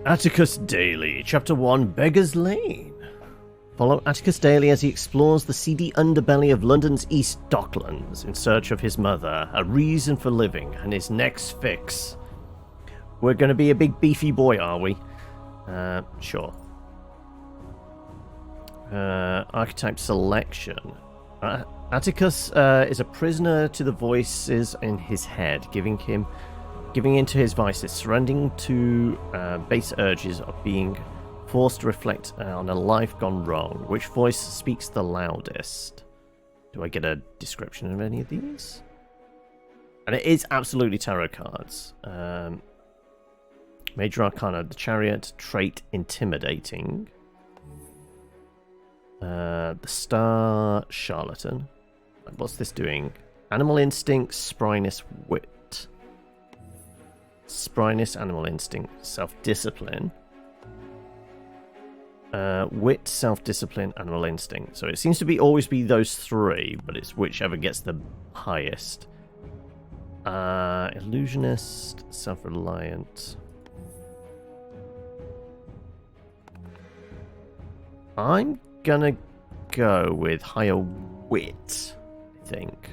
Atticus Daly, Chapter 1, Beggar's Lane. Follow Atticus Daly as he explores the seedy underbelly of London's East Docklands in search of his mother, a reason for living, and his next fix. We're going to be a big beefy boy, are we? Sure. Archetype selection. Atticus is a prisoner to the voices in his head, giving into his vices, surrendering to base urges of being forced to reflect on a life gone wrong. Which voice speaks the loudest? Do I get a description of any of these? And it is absolutely tarot cards. Major Arcana, the Chariot, trait intimidating. The Star, Charlatan. What's this doing? Animal Instinct, Spryness, Wit. Spryness, Animal Instinct, Self-Discipline. Wit, Self-Discipline, Animal Instinct. So it seems to be always be those three, but it's whichever gets the highest. Illusionist, Self-Reliant. I'm gonna go with higher wit, I think.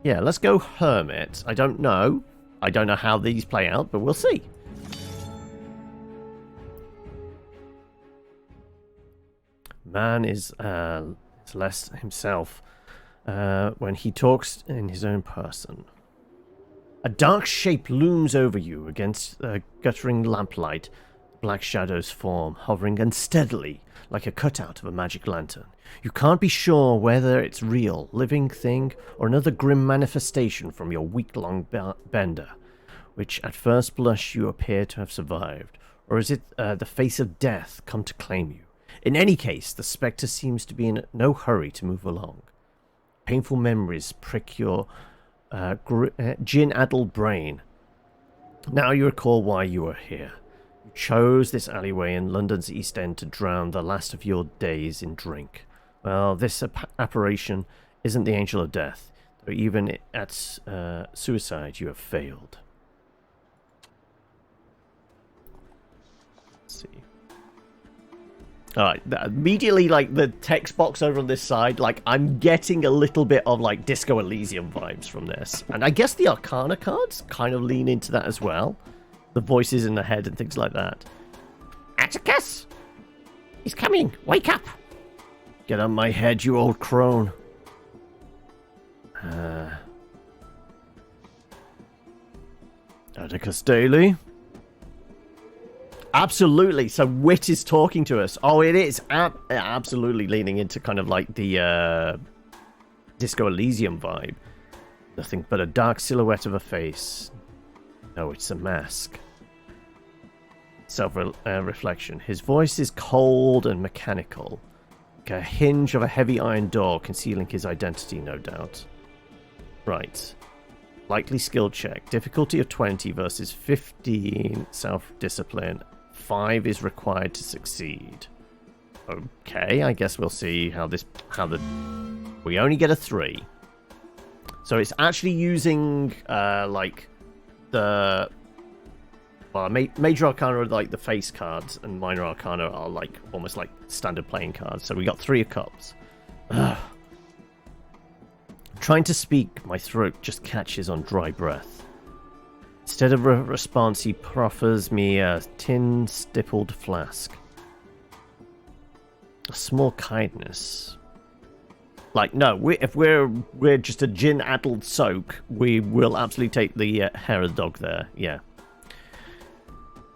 Yeah, let's go Hermit. I don't know. I don't know how these play out, but we'll see. Man is less himself when he talks in his own person. A dark shape looms over you against the guttering lamplight. Black shadows form, hovering unsteadily like a cutout of a magic lantern. You can't be sure whether it's real, living thing, or another grim manifestation from your week-long bender, which at first blush you appear to have survived, or is it the face of death come to claim you? In any case, the spectre seems to be in no hurry to move along. Painful memories prick your gin-addled brain. Now you recall why you were here. You chose this alleyway in London's East End to drown the last of your days in drink. Well, this apparition isn't the angel of death, though even at suicide you have failed. Let's see. Alright, immediately, like, the text box over on this side, like, I'm getting a little bit of, like, Disco Elysium vibes from this. And I guess the Arcana cards kind of lean into that as well. The voices in the head and things like that. Atticus! He's coming! Wake up! Get on my head, you old crone. Atticus Daly? Absolutely. So Wit is talking to us. Oh, it is absolutely leaning into kind of like the Disco Elysium vibe. Nothing but a dark silhouette of a face. No, it's a mask. Self-reflection. His voice is cold and mechanical. Like a hinge of a heavy iron door concealing his identity, no doubt. Right. Likely skill check. Difficulty of 20 versus 15 self-discipline. 5 is required to succeed. Okay, I guess we'll see how we only get a 3. So it's actually using like the Major Arcana are like the face cards, and Minor Arcana are like almost like standard playing cards. So we got 3 of Cups. Ugh. Trying to speak, my throat just catches on dry breath. Instead of a response, he proffers me a tin stippled flask. A small kindness. Like, no, if we're just a gin-addled soak, we will absolutely take the hair of the dog there. Yeah.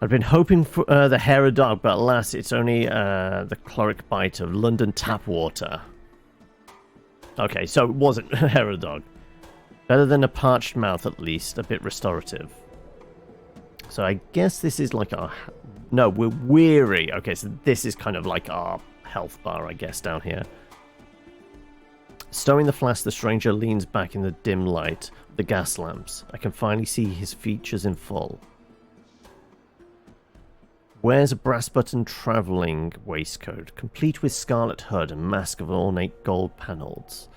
I've been hoping for the hair of dog, but alas, it's only the chloric bite of London tap water. Okay, so it wasn't hair of dog. Better than a parched mouth, at least. A bit restorative. So I guess this is like our... No, we're weary. Okay, so this is kind of like our health bar, I guess, down here. Stowing the flask, the stranger leans back in the dim light of the gas lamps. I can finally see his features in full. Wears a brass-buttoned travelling waistcoat, complete with scarlet hood and mask of ornate gold panels.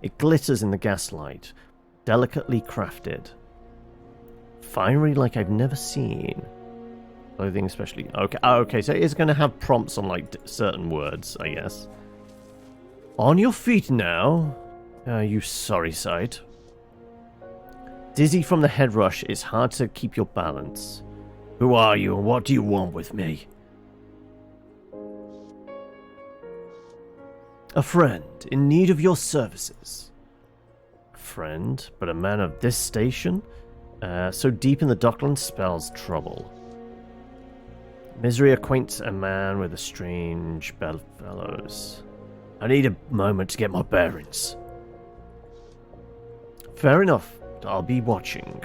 It glitters in the gaslight, delicately crafted. Fiery like I've never seen. Clothing especially. Okay, okay, so it's going to have prompts on like certain words, I guess. On your feet now, you sorry sight. Dizzy from the head rush, it's hard to keep your balance. Who are you and what do you want with me? A friend in need of your services. A friend, but a man of this station? So deep in the docklands spells trouble. Misery acquaints a man with a strange bedfellows. I need a moment to get my bearings. Fair enough, I'll be watching.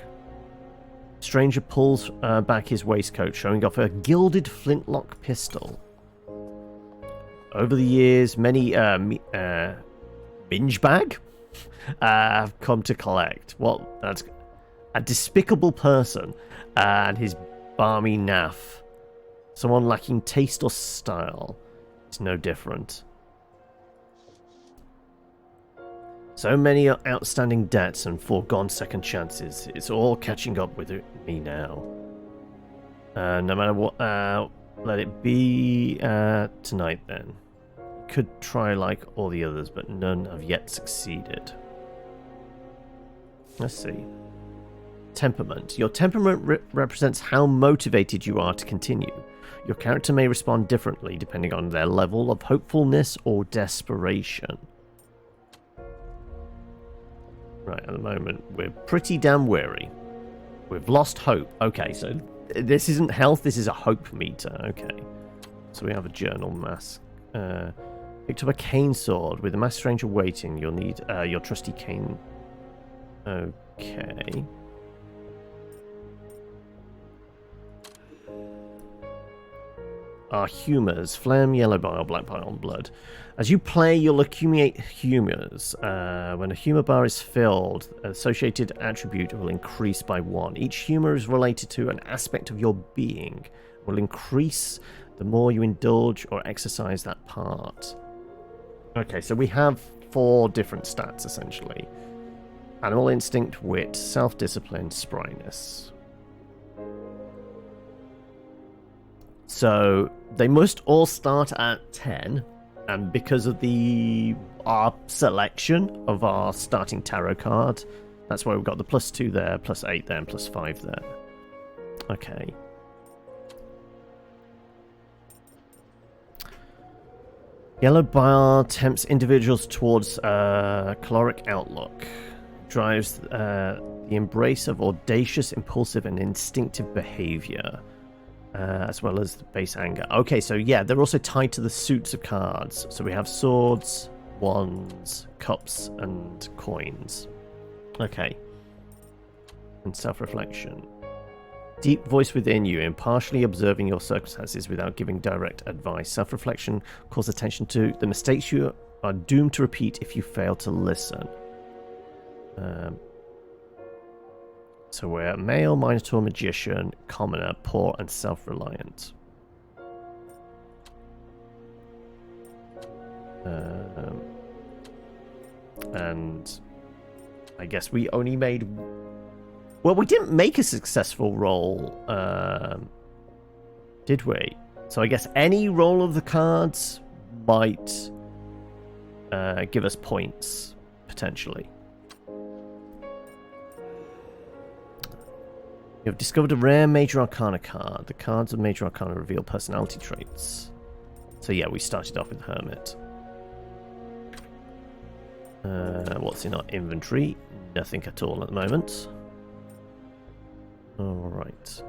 Stranger pulls back his waistcoat, showing off a gilded flintlock pistol. Over the years, many minge bag have come to collect. Well, that's a despicable person and his balmy naff. Someone lacking taste or style. It's no different. So many outstanding debts and foregone second chances. It's all catching up with me now. No matter what, let it be tonight then. Could try like all the others, but none have yet succeeded. Let's see. Temperament. Your temperament represents how motivated you are to continue. Your character may respond differently depending on their level of hopefulness or desperation. Right, at the moment, we're pretty damn weary. We've lost hope. Okay, so this isn't health, this is a hope meter. Okay. So we have a journal mask. Picked up a cane sword. With a masked stranger waiting, you'll need your trusty cane. Okay. Our humors. Phlegm, yellow bile, black bile, and blood. As you play, you'll accumulate humors. When a humor bar is filled, the associated attribute will increase by 1. Each humor is related to an aspect of your being. It will increase the more you indulge or exercise that part. Okay, so we have 4 different stats, essentially. Animal instinct, wit, self-discipline, spryness. So they must all start at 10, and because of our selection of our starting tarot card, that's why we've got the +2 there, +8 there, and +5 there. Okay. Yellow bile tempts individuals towards caloric outlook. Drives the embrace of audacious, impulsive, and instinctive behavior. As well as the base anger. Okay, so yeah, they're also tied to the suits of cards. So we have swords, wands, cups, and coins. Okay. And self-reflection. Deep voice within you, impartially observing your circumstances without giving direct advice. Self-reflection calls attention to the mistakes you are doomed to repeat if you fail to listen. So we're male, minotaur, magician, commoner, poor, and self-reliant. And I guess we only made... Well, we didn't make a successful roll, did we? So I guess any roll of the cards might give us points, potentially. You have discovered a rare Major Arcana card. The cards of Major Arcana reveal personality traits. So yeah, we started off with Hermit. What's in our inventory? Nothing at all at the moment. Alright.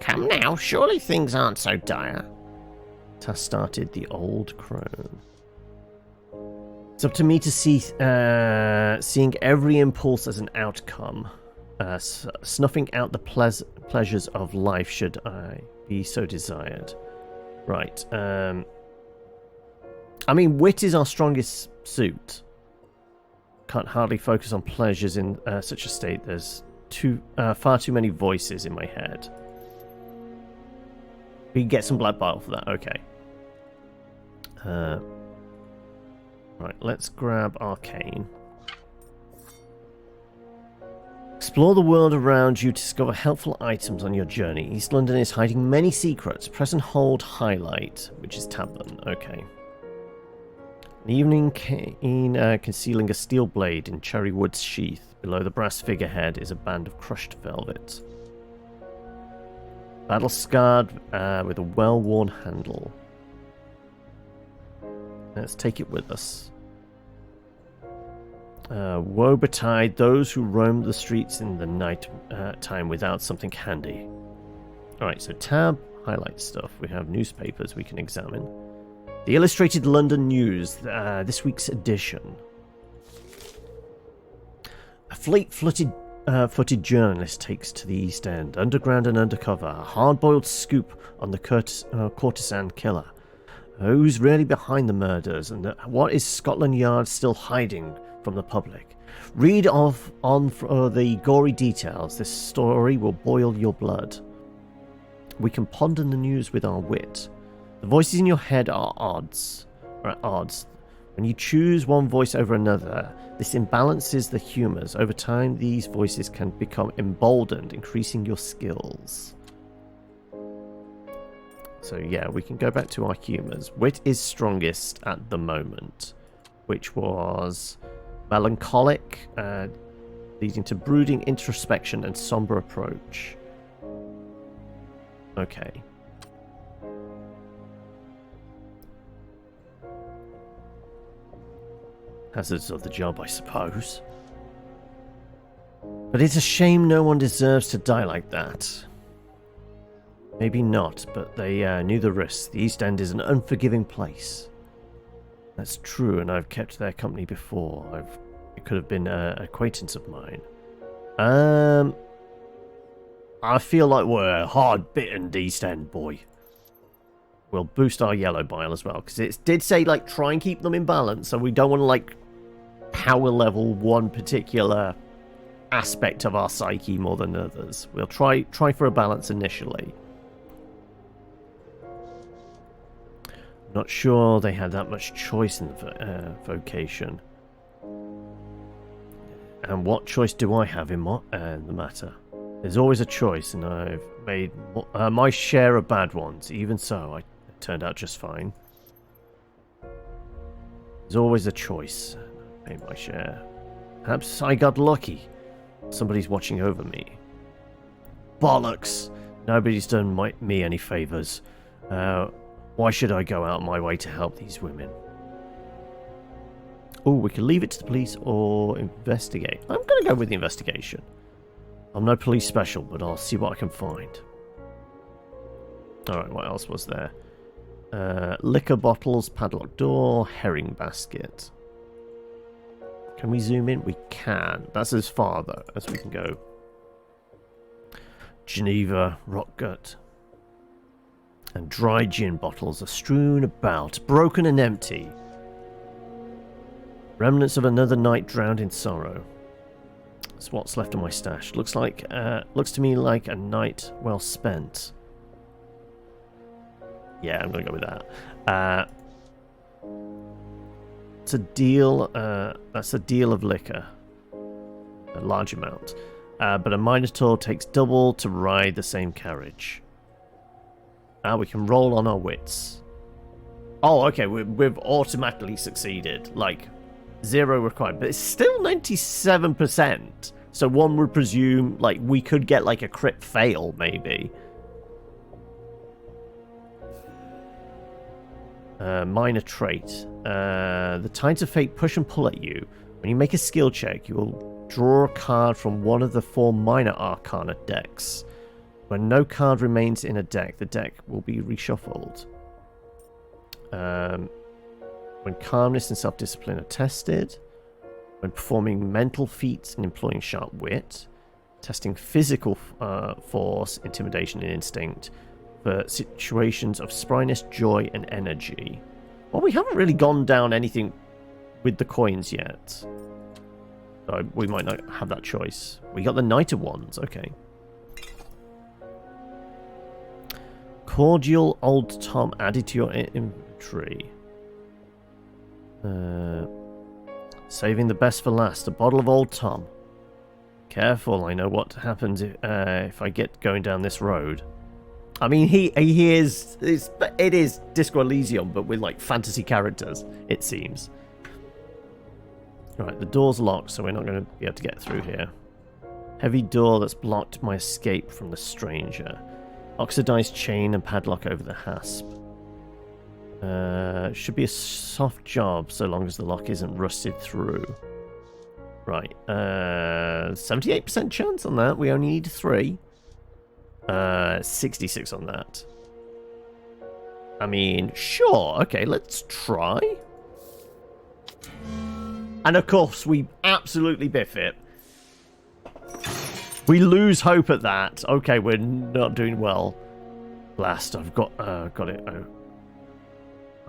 Come now, surely things aren't so dire. Task started the old crone. It's up to me to see, seeing every impulse as an outcome, snuffing out the pleasures of life should I be so desired. Right. I mean, wit is our strongest suit. Can't hardly focus on pleasures in such a state. There's far too many voices in my head. We can get some black bile for that. Okay. Right, let's grab Arcane. Explore the world around you to discover helpful items on your journey. East London is hiding many secrets. Press and hold highlight, which is tab button. Okay. An evening cane concealing a steel blade in cherry wood's sheath. Below the brass figurehead is a band of crushed velvet. Battle scarred with a well-worn handle. Let's take it with us. Woe betide those who roam the streets in the night time without something handy. Alright, so tab, highlight stuff. We have newspapers we can examine. The Illustrated London News, this week's edition. A fleet-footed journalist takes to the East End, underground and undercover. A hard-boiled scoop on the courtesan killer. Who's really behind the murders, and what is Scotland Yard still hiding from the public? Read on for the gory details. This story will boil your blood. We can ponder the news with our wit. The voices in your head are odds. When you choose one voice over another, this imbalances the humours. Over time, these voices can become emboldened, increasing your skills. So yeah, we can go back to our humours. Wit is strongest at the moment, which was melancholic, leading to brooding introspection and sombre approach. Okay. Hazards of the job, I suppose. But it's a shame no one deserves to die like that. Maybe not, but they knew the risks. The East End is an unforgiving place. That's true, and I've kept their company before. It could have been an acquaintance of mine. I feel like we're a hard-bitten East End boy. We'll boost our yellow bile as well, because it did say, like, try and keep them in balance, so we don't want to, like, power level one particular aspect of our psyche more than others. We'll try for a balance initially. Not sure they had that much choice in the vocation. And what choice do I have in the matter? There's always a choice, and I've made my share of bad ones. Even so, I turned out just fine. There's always a choice. I made my share. Perhaps I got lucky. Somebody's watching over me. Bollocks! Nobody's done me any favours. Why should I go out of my way to help these women? Oh, we can leave it to the police or investigate. I'm going to go with the investigation. I'm no police special, but I'll see what I can find. Alright, what else was there? Liquor bottles, padlock door, herring basket. Can we zoom in? We can. That's as far, though, as we can go. Geneva, rock gut. And dry gin bottles are strewn about, broken and empty. Remnants of another night drowned in sorrow. That's what's left of my stash. Looks to me like a night well spent. Yeah, I'm gonna go with that. It's a deal. That's a deal of liquor, a large amount. But a minotaur takes double to ride the same carriage. We can roll on our wits. Oh, okay, we've automatically succeeded. Like, 0 required. But it's still 97%. So one would presume, like, we could get, like, a crit fail, maybe. Minor trait. The tides of fate push and pull at you. When you make a skill check, you will draw a card from one of the 4 minor arcana decks. When no card remains in a deck, the deck will be reshuffled. When calmness and self-discipline are tested. When performing mental feats and employing sharp wit. Testing physical force, intimidation, and instinct. For situations of spryness, joy, and energy. Well, we haven't really gone down anything with the coins yet. So we might not have that choice. We got the Knight of Wands, okay. Cordial Old Tom added to your inventory. Saving the best for last. A bottle of Old Tom. Careful, I know what happens if I get going down this road. I mean, he is... It is Disco Elysium, but with, like, fantasy characters, it seems. Right, the door's locked, so we're not going to be able to get through here. Heavy door that's blocked my escape from the stranger. Oxidized chain and padlock over the hasp. Should be a soft job, so long as the lock isn't rusted through. Right, 78% chance on that. We only need 3. 66 on that. I mean, sure. Okay, let's try. And of course, we absolutely biff it. We lose hope at that. Okay, we're not doing well. Blast, I've got it. I've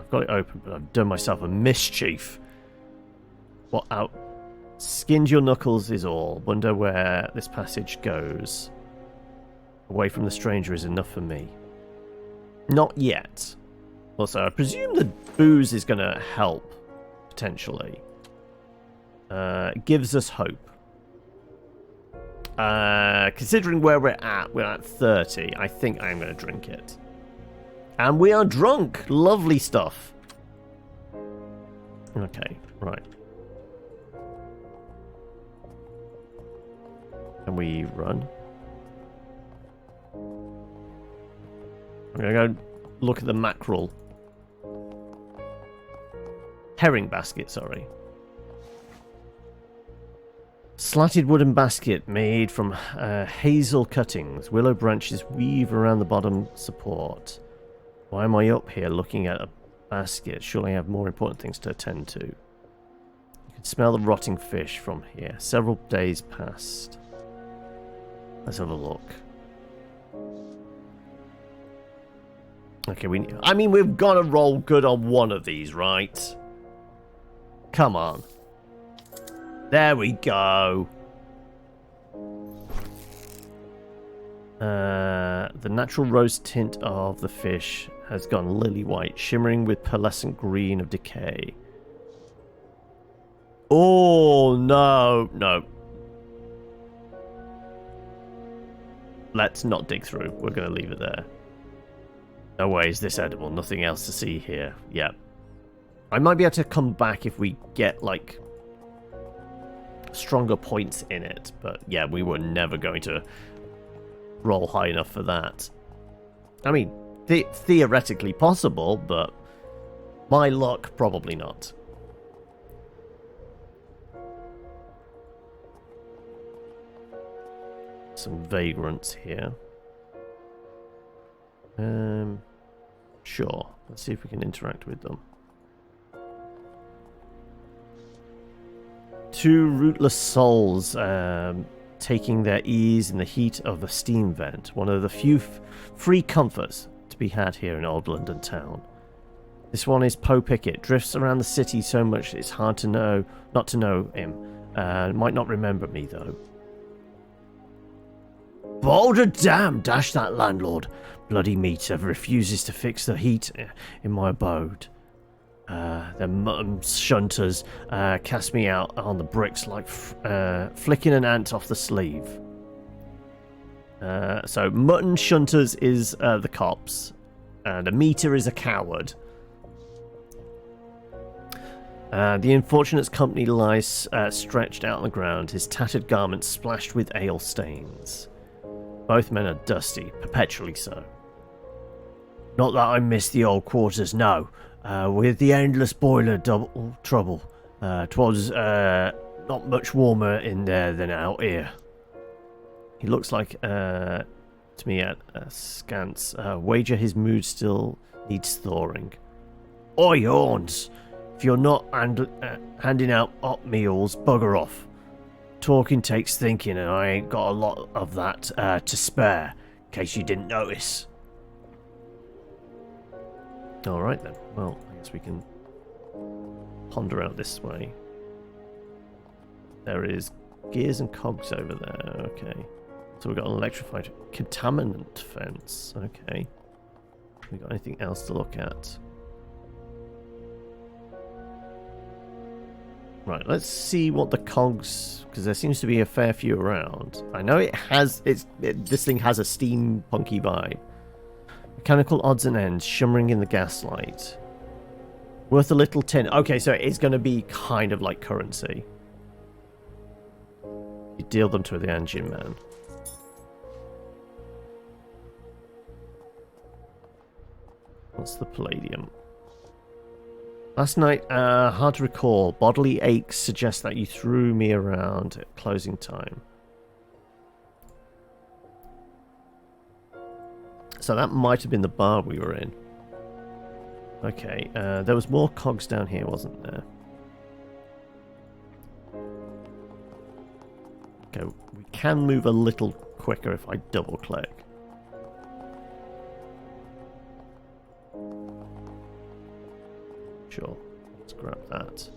got it open, but I've done myself a mischief. What out? Skinned your knuckles is all. Wonder where this passage goes. Away from the stranger is enough for me. Not yet. Also, I presume the booze is going to help, potentially. It gives us hope. Considering where we're at 30. I think I'm going to drink it. And we are drunk. Lovely stuff. Okay, right. Can we run? I'm going to go look at the mackerel. Herring basket, sorry. Slatted wooden basket made from hazel cuttings. Willow branches weave around the bottom support. Why am I up here looking at a basket? Surely I have more important things to attend to. You can smell the rotting fish from here. Several days passed. Let's have a look. Okay, I mean, we've got to roll good on one of these, right? Come on. There we go. The natural rose tint of the fish has gone lily white, shimmering with pearlescent green of decay. Oh, no. No. Let's not dig through. We're going to leave it there. No way is this edible. Nothing else to see here. Yeah. I might be able to come back if we get, like, stronger points in it. But, yeah, we were never going to roll high enough for that. I mean, theoretically possible, but my luck, probably not. Some vagrants here. Sure. Let's see if we can interact with them. 2 rootless souls taking their ease in the heat of a steam vent. One of the few free comforts to be had here in old London town. This one is Poe Pickett. Drifts around the city so much it's hard to know, not to know him. Might not remember me though. Boulder damn! Dash that landlord. Bloody meter refuses to fix the heat in my abode. The mutton shunters cast me out on the bricks like flicking an ant off the sleeve. So mutton shunters is the cops, and a meter is a coward. The unfortunate's company lies stretched out on the ground, his tattered garments splashed with ale stains. Both men are dusty, perpetually so. Not that I miss the old quarters, no. With the endless boiler double trouble. 'Twas not much warmer in there than out here. He looks like, to me at scants, wager his mood still needs thawing. Oi, horns! If you're not handing out hot meals, bugger off. Talking takes thinking, and I ain't got a lot of that to spare, in case you didn't notice. Alright then, well, I guess we can ponder out this way. There is gears and cogs over there, okay. So we've got an electrified contaminant fence, okay. We got anything else to look at? Right, let's see what the cogs, because there seems to be a fair few around. I know this thing has a steampunky vibe. Mechanical odds and ends shimmering in the gaslight. Worth a little tin. Okay, so it's going to be kind of like currency. You deal them to the engine man. What's the palladium? Last night, hard to recall. Bodily aches suggest that you threw me around at closing time. So that might have been the bar we were in. Okay, there was more cogs down here, wasn't there? Okay, we can move a little quicker if I double click. Sure, let's grab that.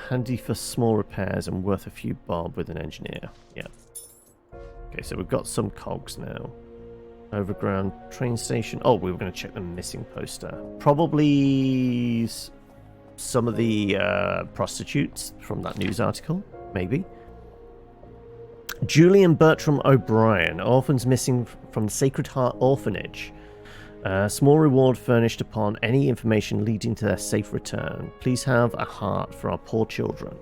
Handy for small repairs and worth a few bob with an engineer. Yeah. Okay, so we've got some cogs now. Overground train station. Oh, we were going to check the missing poster. Probably some of the prostitutes from that news article, maybe. Julian Bertram O'Brien, orphans missing from Sacred Heart Orphanage. Small reward furnished upon any information leading to their safe return. Please have a heart for our poor children.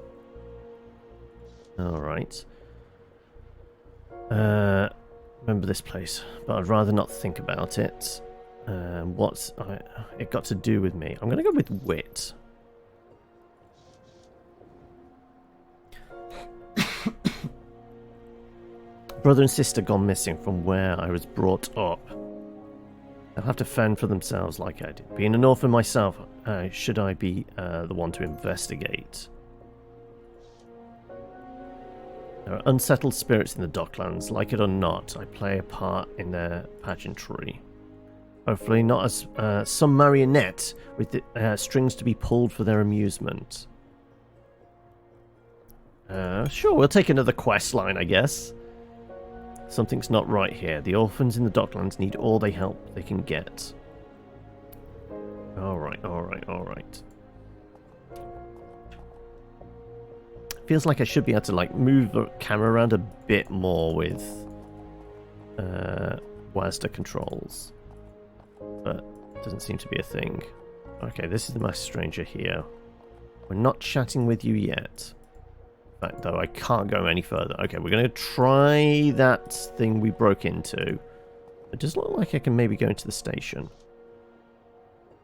Alright. Remember this place, but I'd rather not think about it. What's it got to do with me? I'm going to go with wit. Brother and sister gone missing from where I was brought up. They'll have to fend for themselves like I did. Being an orphan myself, should I be the one to investigate? There are unsettled spirits in the Docklands. Like it or not, I play a part in their pageantry. Hopefully not as some marionette with the, strings to be pulled for their amusement. Sure, we'll take another quest line, I guess. Something's not right here. The orphans in the Docklands need all the help they can get. Alright, alright, alright. Feels like I should be able to like move the camera around a bit more with WASD controls. But it doesn't seem to be a thing. Okay, this is the masked stranger here. We're not chatting with you yet. In fact, though, I can't go any further. Okay, we're going to try that thing we broke into. It does look like I can maybe go into the station.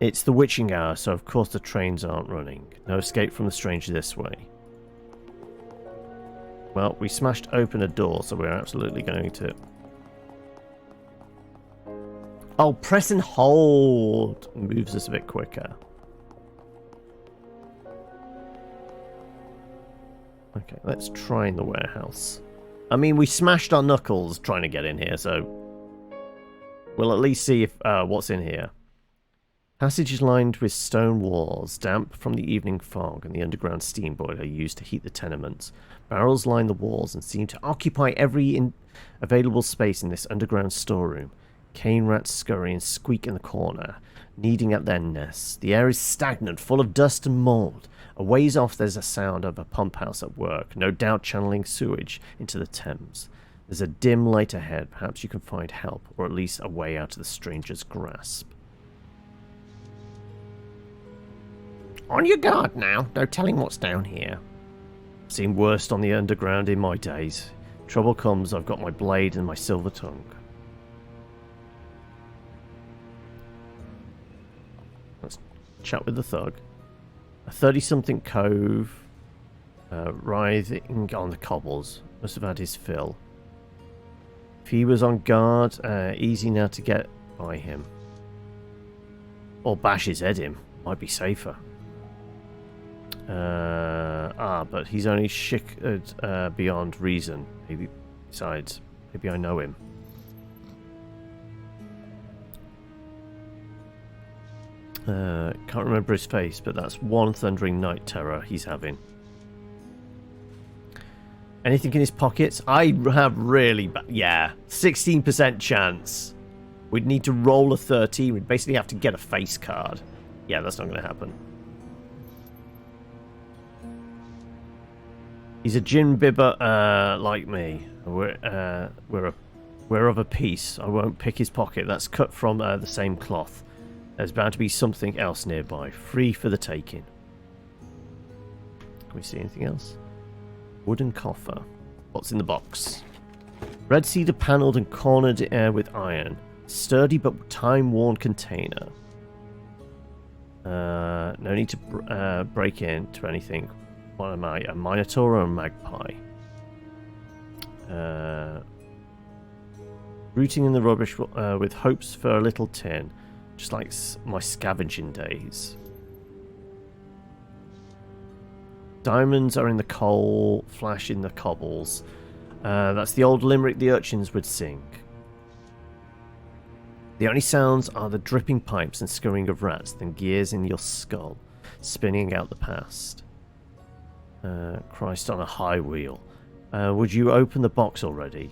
It's the witching hour, so of course the trains aren't running. No escape from the stranger this way. Well, we smashed open a door, so we're absolutely going to... Oh, press and hold moves us a bit quicker. Okay, let's try in the warehouse. I mean, we smashed our knuckles trying to get in here, so we'll at least see if what's in here. Passage is lined with stone walls, damp from the evening fog and the underground steam boiler used to heat the tenements. Barrels line the walls and seem to occupy every available space in this underground storeroom. Cane rats scurry and squeak in the corner, kneading at their nests. The air is stagnant, full of dust and mould. A ways off there's a sound of a pump house at work, no doubt channeling sewage into the Thames. There's a dim light ahead. Perhaps you can find help, or at least a way out of the stranger's grasp. On your guard now. No telling what's down here. Seen worst on the underground in my days. Trouble comes, I've got my blade and my silver tongue. Let's chat with the thug. A 30-something cove, writhing on the cobbles. Must have had his fill. If he was on guard, easy now to get by him. Or bash his head in. Might be safer. But he's only shickered beyond reason. Maybe, besides, maybe I know him. Can't remember his face, but that's one thundering night terror he's having. Anything in his pockets? I have really bad... Yeah, 16% chance. We'd need to roll a 13. We'd basically have to get a face card. Yeah, that's not going to happen. He's a gin bibber like me. We're of a piece. I won't pick his pocket. That's cut from the same cloth. There's bound to be something else nearby. Free for the taking. Can we see anything else? Wooden coffer. What's in the box? Red cedar panelled and cornered with iron. Sturdy but time-worn container. No need to break into anything. What am I? A minotaur or a magpie? Rooting in the rubbish with hopes for a little tin. Just like my scavenging days. Diamonds are in the coal, flash in the cobbles. That's the old limerick the urchins would sing. The only sounds are the dripping pipes and scurrying of rats, then gears in your skull, spinning out the past. Christ on a high wheel. Would you open the box already?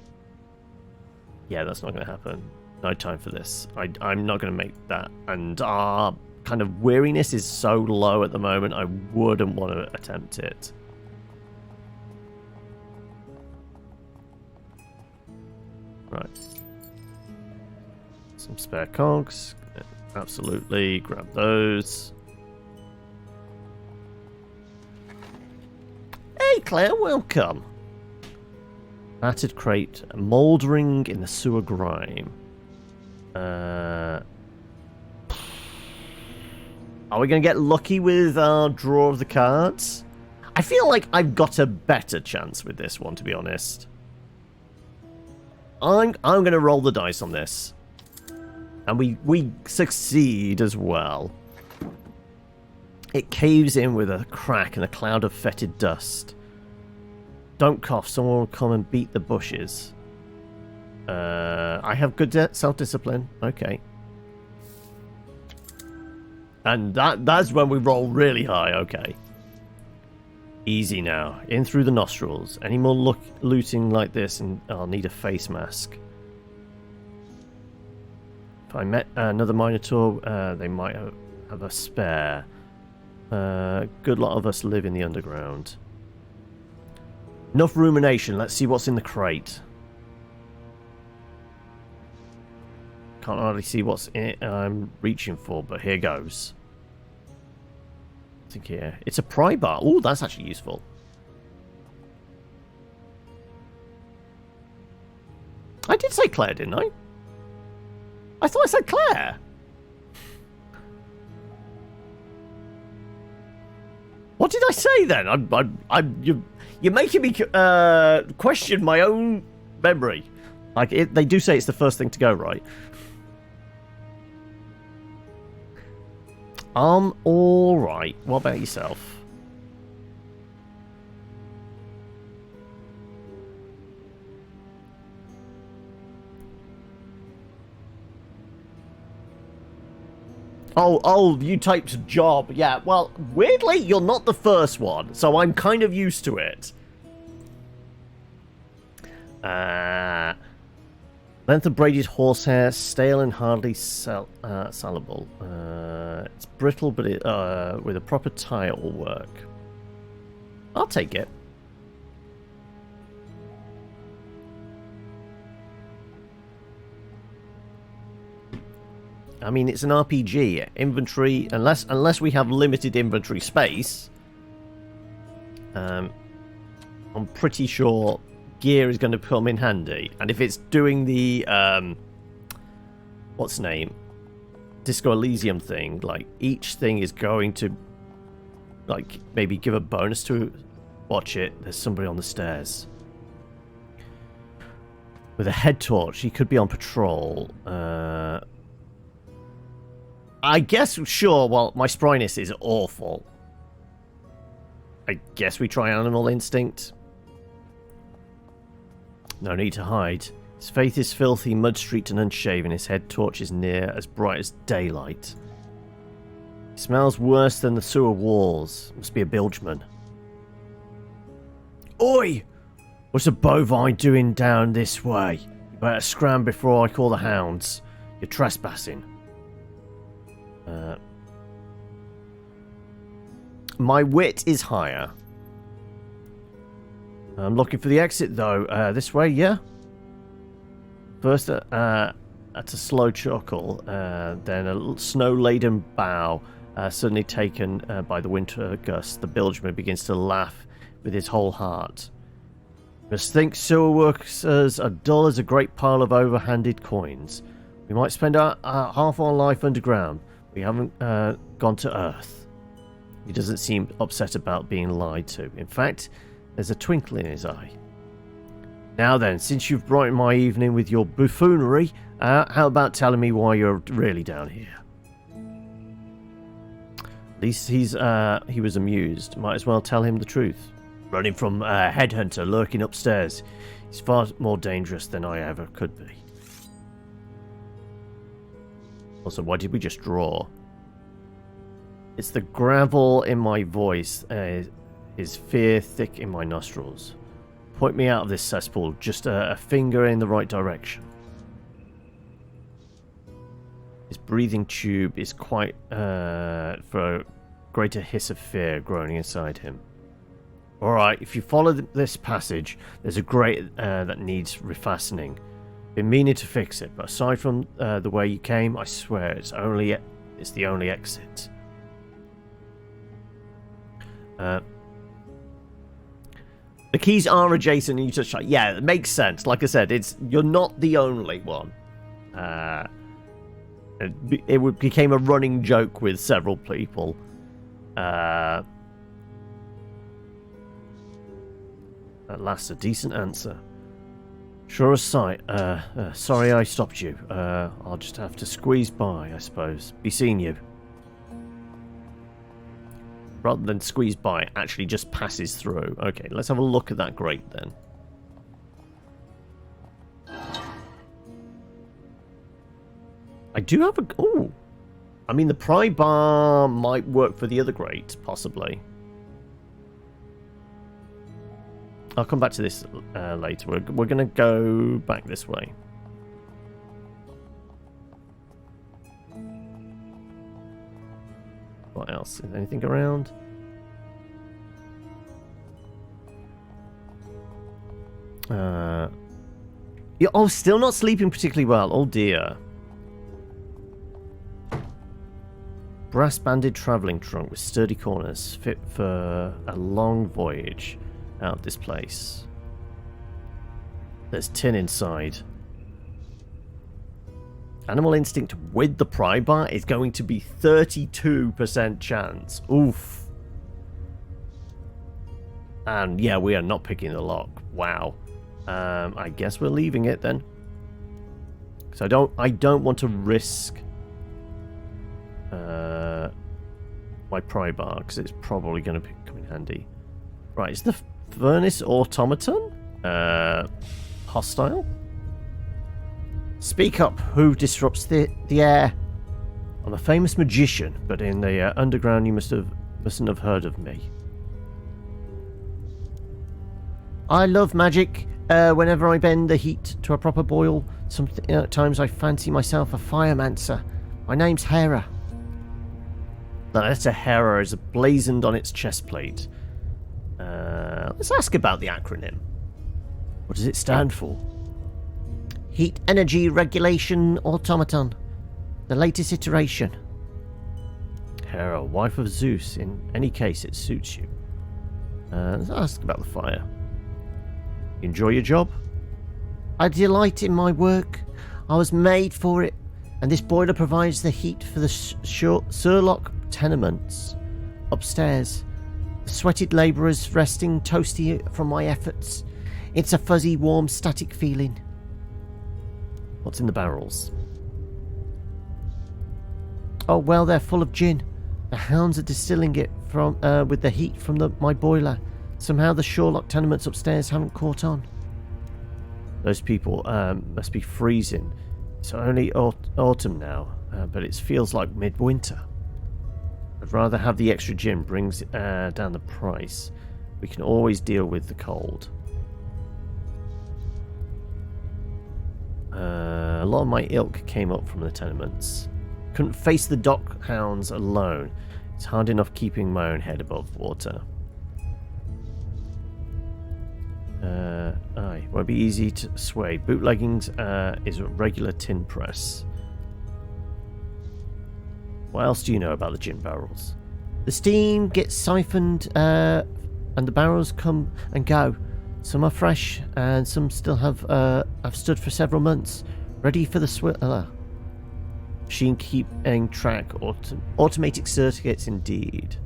Yeah, that's not going to happen. No time for this. I'm not going to make that. And our kind of weariness is so low at the moment, I wouldn't want to attempt it. Right. Some spare cogs. Absolutely. Grab those. Hey, Claire, welcome. Battered crate, mouldering in the sewer grime. Are we going to get lucky with our draw of the cards? I feel like I've got a better chance with this one, to be honest. I'm going to roll the dice on this. And we succeed as well. It caves in with a crack and a cloud of fetid dust. Don't cough, someone will come and beat the bushes. I have good self-discipline. Okay. And that's when we roll really high. Okay. Easy now. In through the nostrils. Any more looting like this and I'll need a face mask. If I met another Minotaur, they might have a spare. Good lot of us live in the underground. Enough rumination. Let's see what's in the crate. Can't hardly see what's in it I'm reaching for, but here goes. I think here. It's a pry bar. Oh, that's actually useful. I did say Claire, didn't I? I thought I said Claire. What did I say then? You're making me question my own memory. Like they do say it's the first thing to go, right? All right. What about yourself? Oh, you typed job. Yeah, well, weirdly, you're not the first one, so I'm kind of used to it. Length of braided horsehair, stale and hardly sellable. It's brittle, but with a proper tie it will work. I'll take it. I mean, it's an RPG. Inventory, unless we have limited inventory space, I'm pretty sure gear is going to come in handy. And if it's doing the what's name, Disco Elysium thing, like each thing is going to like maybe give a bonus to. Watch it. There's somebody on the stairs with a head torch. He could be on patrol. I guess, sure, well, my spryness is awful. I guess we try Animal Instinct. No need to hide. His face is filthy, mud-streaked and unshaven. His head torch is near as bright as daylight. He smells worse than the sewer walls. Must be a bilgeman. Oi! What's a bovine doing down this way? You better scram before I call the hounds. You're trespassing. My wit is higher. I'm looking for the exit, though. This way, yeah? First, at a slow chuckle, then a snow-laden bow, suddenly taken by the winter gust. The bilgeman begins to laugh with his whole heart. Must think sewer workers are dull as a great pile of overhanded coins. We might spend half our life underground. We haven't gone to Earth. He doesn't seem upset about being lied to. In fact, there's a twinkle in his eye. Now then, since you've brightened my evening with your buffoonery, how about telling me why you're really down here? At least he was amused. Might as well tell him the truth. Running from a headhunter lurking upstairs. He's far more dangerous than I ever could be. Also, why did we just draw? It's the gravel in my voice. Is fear thick in my nostrils. Point me out of this cesspool. Just a finger in the right direction. His breathing tube is quite for a greater hiss of fear growing inside him. Alright, if you follow this passage, there's a grate that needs refastening. Been meaning to fix it, but aside from the way you came, I swear it's the only exit. The keys are adjacent and you just try. Yeah, it makes sense. Like I said, you're not the only one. It became a running joke with several people. At last, a decent answer. Sure as sight. Sorry I stopped you. I'll just have to squeeze by, I suppose. Be seeing you. Rather than squeeze by, it actually just passes through. Okay, let's have a look at that grate then. I do have a... Oh! I mean, the pry bar might work for the other grate, possibly. I'll come back to this later. We're going to go back this way. What else? Is anything around? Oh, still not sleeping particularly well. Oh dear. Brass-banded travelling trunk with sturdy corners, fit for a long voyage out of this place. There's tin inside. Animal instinct with the pry bar is going to be 32% chance. Oof. And yeah, we are not picking the lock. Wow. I guess we're leaving it then. So I don't want to risk my pry bar because it's probably going to come in handy. Right, is the furnace automaton hostile? Speak up. Who disrupts the air? I'm a famous magician, but in the underground you mustn't have heard of me. I love magic. Whenever I bend the heat to a proper boil, sometimes I fancy myself a firemancer. My name's Hera. The letter Hera is blazoned on its chest plate. Let's ask about the acronym. What does it stand for? Heat Energy Regulation Automaton. The latest iteration. Hera, wife of Zeus. In any case, it suits you. Let's ask about the fire. You enjoy your job? I delight in my work. I was made for it. And this boiler provides the heat for the Surlock tenements upstairs. The sweated labourers resting toasty from my efforts. It's a fuzzy, warm, static feeling. What's in the barrels? Oh, well, they're full of gin. The hounds are distilling it from with the heat from my boiler. Somehow the Sherlock tenements upstairs haven't caught on. Those people must be freezing. It's only autumn now, but it feels like midwinter. I'd rather have the extra gin. Brings down the price. We can always deal with the cold. A lot of my ilk came up from the tenements. Couldn't face the dock hounds alone. It's hard enough keeping my own head above water. Aye, won't be easy to sway. Bootleggings is a regular tin press. What else do you know about the gin barrels? The steam gets siphoned, and the barrels come and go. Some are fresh, and some still have stood for several months, ready for the machine keeping track. Automatic circuits, indeed.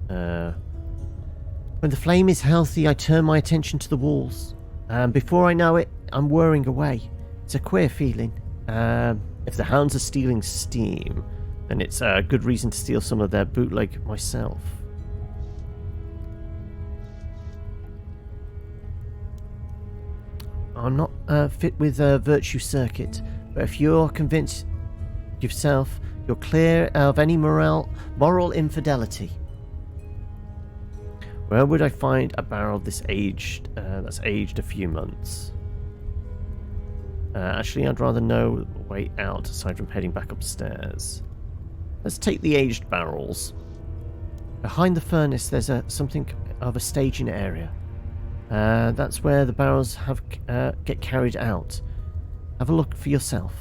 When the flame is healthy, I turn my attention to the walls. Before I know it, I'm whirring away. It's a queer feeling. If the hounds are stealing steam, then it's a good reason to steal some of their bootleg myself. I'm not fit with a virtue circuit, but if you're convinced yourself, you're clear of any moral infidelity. Where would I find a barrel this aged, that's aged a few months? Actually, I'd rather know the way out aside from heading back upstairs. Let's take the aged barrels. Behind the furnace, there's something of a staging area. That's where the barrels get carried out. Have a look for yourself.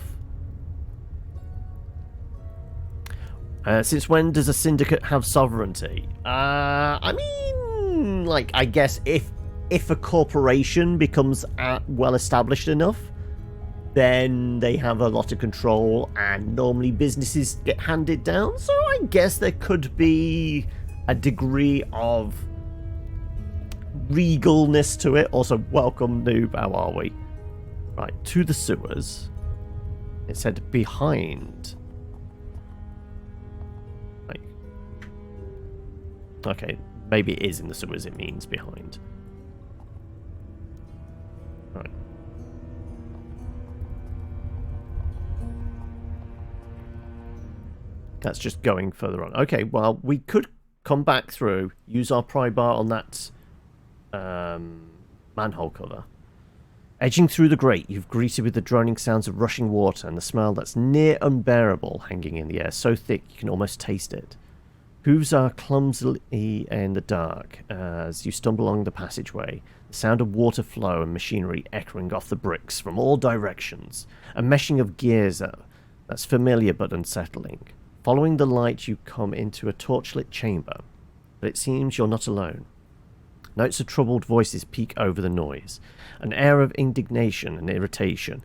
Since when does a syndicate have sovereignty? I mean, like, I guess if a corporation becomes well established enough, then they have a lot of control, and normally businesses get handed down. So I guess there could be a degree of regalness to it. Also, welcome, noob. How are we? Right, to the sewers. It said behind. Like, okay, maybe it is in the sewers. It means behind. Right. That's just going further on. Okay, well, we could come back through, use our pry bar on that manhole cover. Edging through the grate, you've greeted with the droning sounds of rushing water and the smell that's near unbearable hanging in the air, so thick you can almost taste it. Hooves are clumsily in the dark as you stumble along the passageway, the sound of water flow and machinery echoing off the bricks from all directions, a meshing of gears that's familiar but unsettling. Following the light, you come into a torchlit chamber, but it seems you're not alone. Notes of troubled voices peek over the noise, an air of indignation and irritation,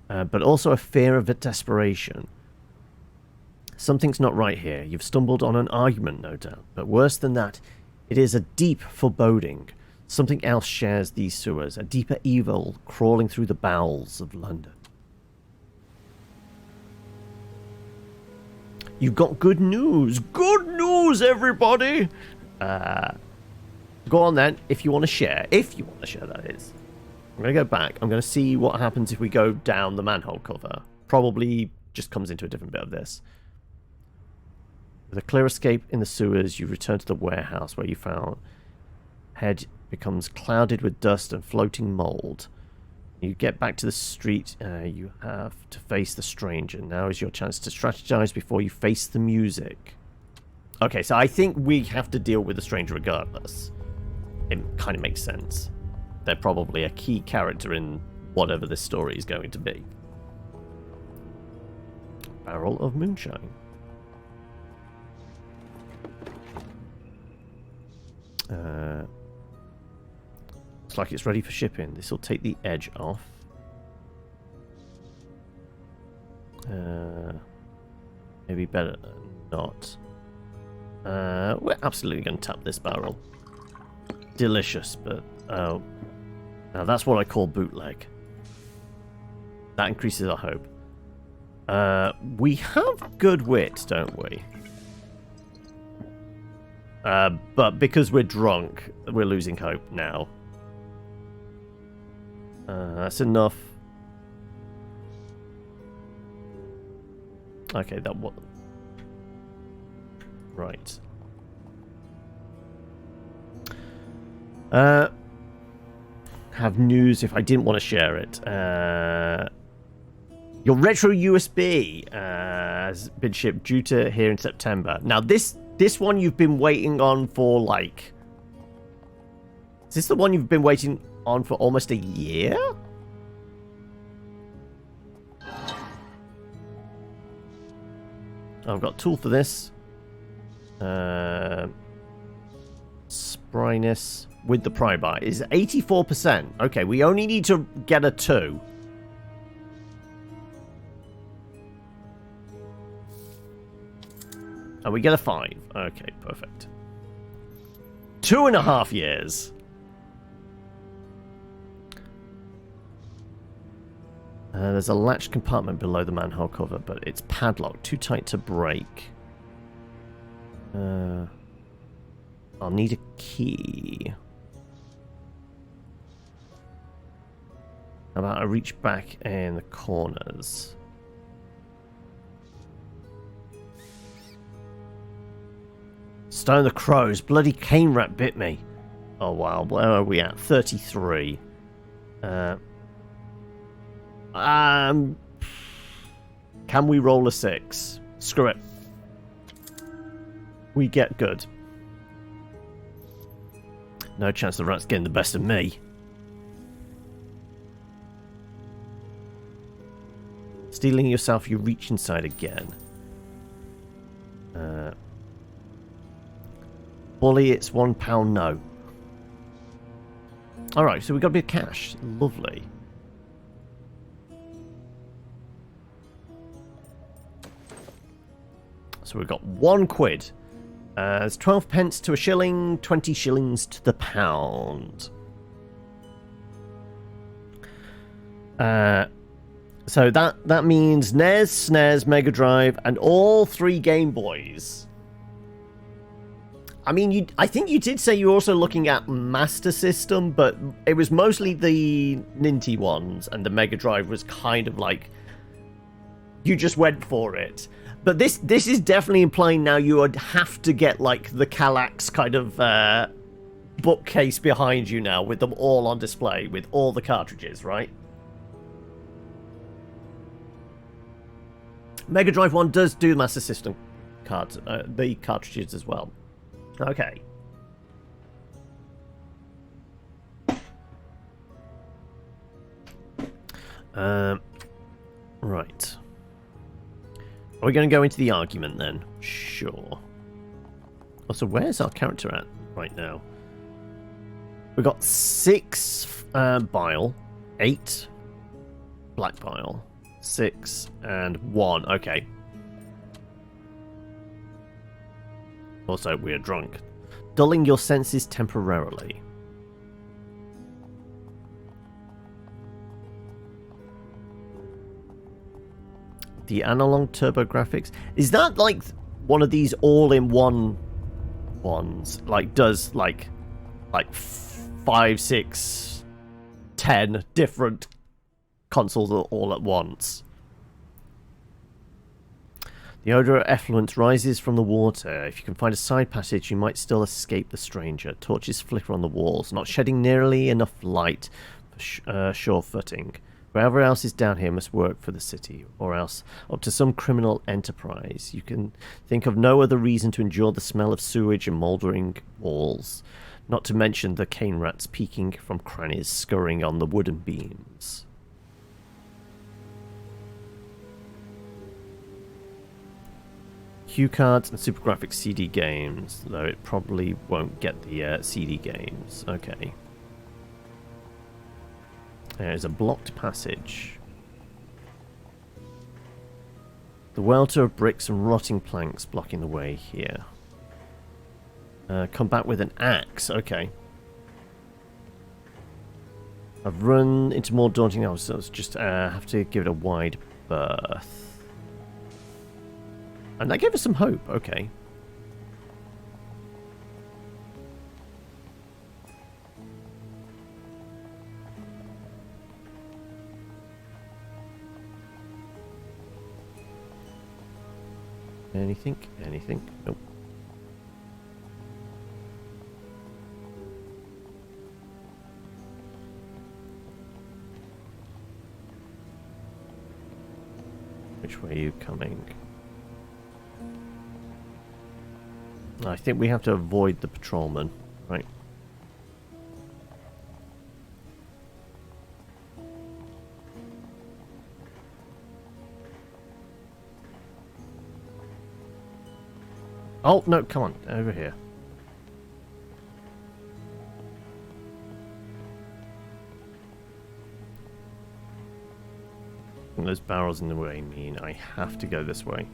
but also a fear of desperation. Something's not right here. You've stumbled on an argument, no doubt, but worse than that, it is a deep foreboding. Something else shares these sewers, a deeper evil crawling through the bowels of London. You've got good news. Good news, everybody! Go on then, if you want to share. If you want to share, that is. I'm going to go back. I'm going to see what happens if we go down the manhole cover. Probably just comes into a different bit of this. With a clear escape in the sewers, you return to the warehouse where you found. Head becomes clouded with dust and floating mold. You get back to the street, you have to face the stranger. Now is your chance to strategize before you face the music. Okay, so I think we have to deal with the stranger regardless. It kind of makes sense. They're probably a key character in whatever this story is going to be. Barrel of moonshine. Looks like it's ready for shipping. This will take the edge off. Maybe better not. We're absolutely going to tap this barrel. Delicious, but now that's what I call bootleg. That increases our hope. We have good wit, don't we? But because we're drunk, we're losing hope now. That's enough. Okay, that was... Right. Have news if I didn't want to share it. Your retro USB has been shipped due to here in September. Now this one you've been waiting on for like Is this the one you've been waiting on for almost a year? I've got a tool for this. Spryness with the pry bar is 84%. Okay, we only need to get a 2. And we get a 5. Okay, perfect. 2.5 years. There's a latched compartment below the manhole cover, but it's padlocked, too tight to break. I'll need a key. How about I reach back in the corners? Stone the crows. Bloody cane rat bit me. Oh wow, where are we at? 33. Can we roll a 6? Screw it. We get good. No chance the rat's getting the best of me. Stealing yourself, you reach inside again. Bully, it's £1 no. Alright, so we got a bit of cash. Lovely. So we've got £1. It's 12 pence to a shilling, 20 shillings to the pound. So that means NES, SNES, Mega Drive, and all 3 Game Boys. I mean, I think you did say you were also looking at Master System, but it was mostly the Ninty ones, and the Mega Drive was kind of like you just went for it. But this is definitely implying now you would have to get like the Kallax kind of bookcase behind you now with them all on display with all the cartridges, right? Mega Drive 1 does do Master System cards, the cartridges as well. Okay. Right. Are we going to go into the argument then? Sure. Also, where's our character at right now? We've got 6 bile, 8 black bile, 6 and 1. Okay. Also, we are drunk. Dulling your senses temporarily. The analog turbo graphics. Is that like one of these all-in-one ones? Like does like 5, 6, 10 different consoles all at once? The odor of effluent rises from the water. If you can find a side passage, you might still escape the stranger. Torches flicker on the walls, not shedding nearly enough light for sure footing. Whoever else is down here must work for the city, or else up to some criminal enterprise. You can think of no other reason to endure the smell of sewage and mouldering walls, not to mention the cane rats peeking from crannies, scurrying on the wooden beams. Cue cards and Super Graphics CD games, though it probably won't get the CD games. Okay. There's a blocked passage. The welter of bricks and rotting planks blocking the way here. Come back with an axe. Okay. I've run into more daunting obstacles. Just have to give it a wide berth. And that gave us some hope. Okay. Anything? Anything? Nope. Which way are you coming? I think we have to avoid the patrolman, right? Oh, no, come on. Over here. And those barrels in the way mean I have to go this way.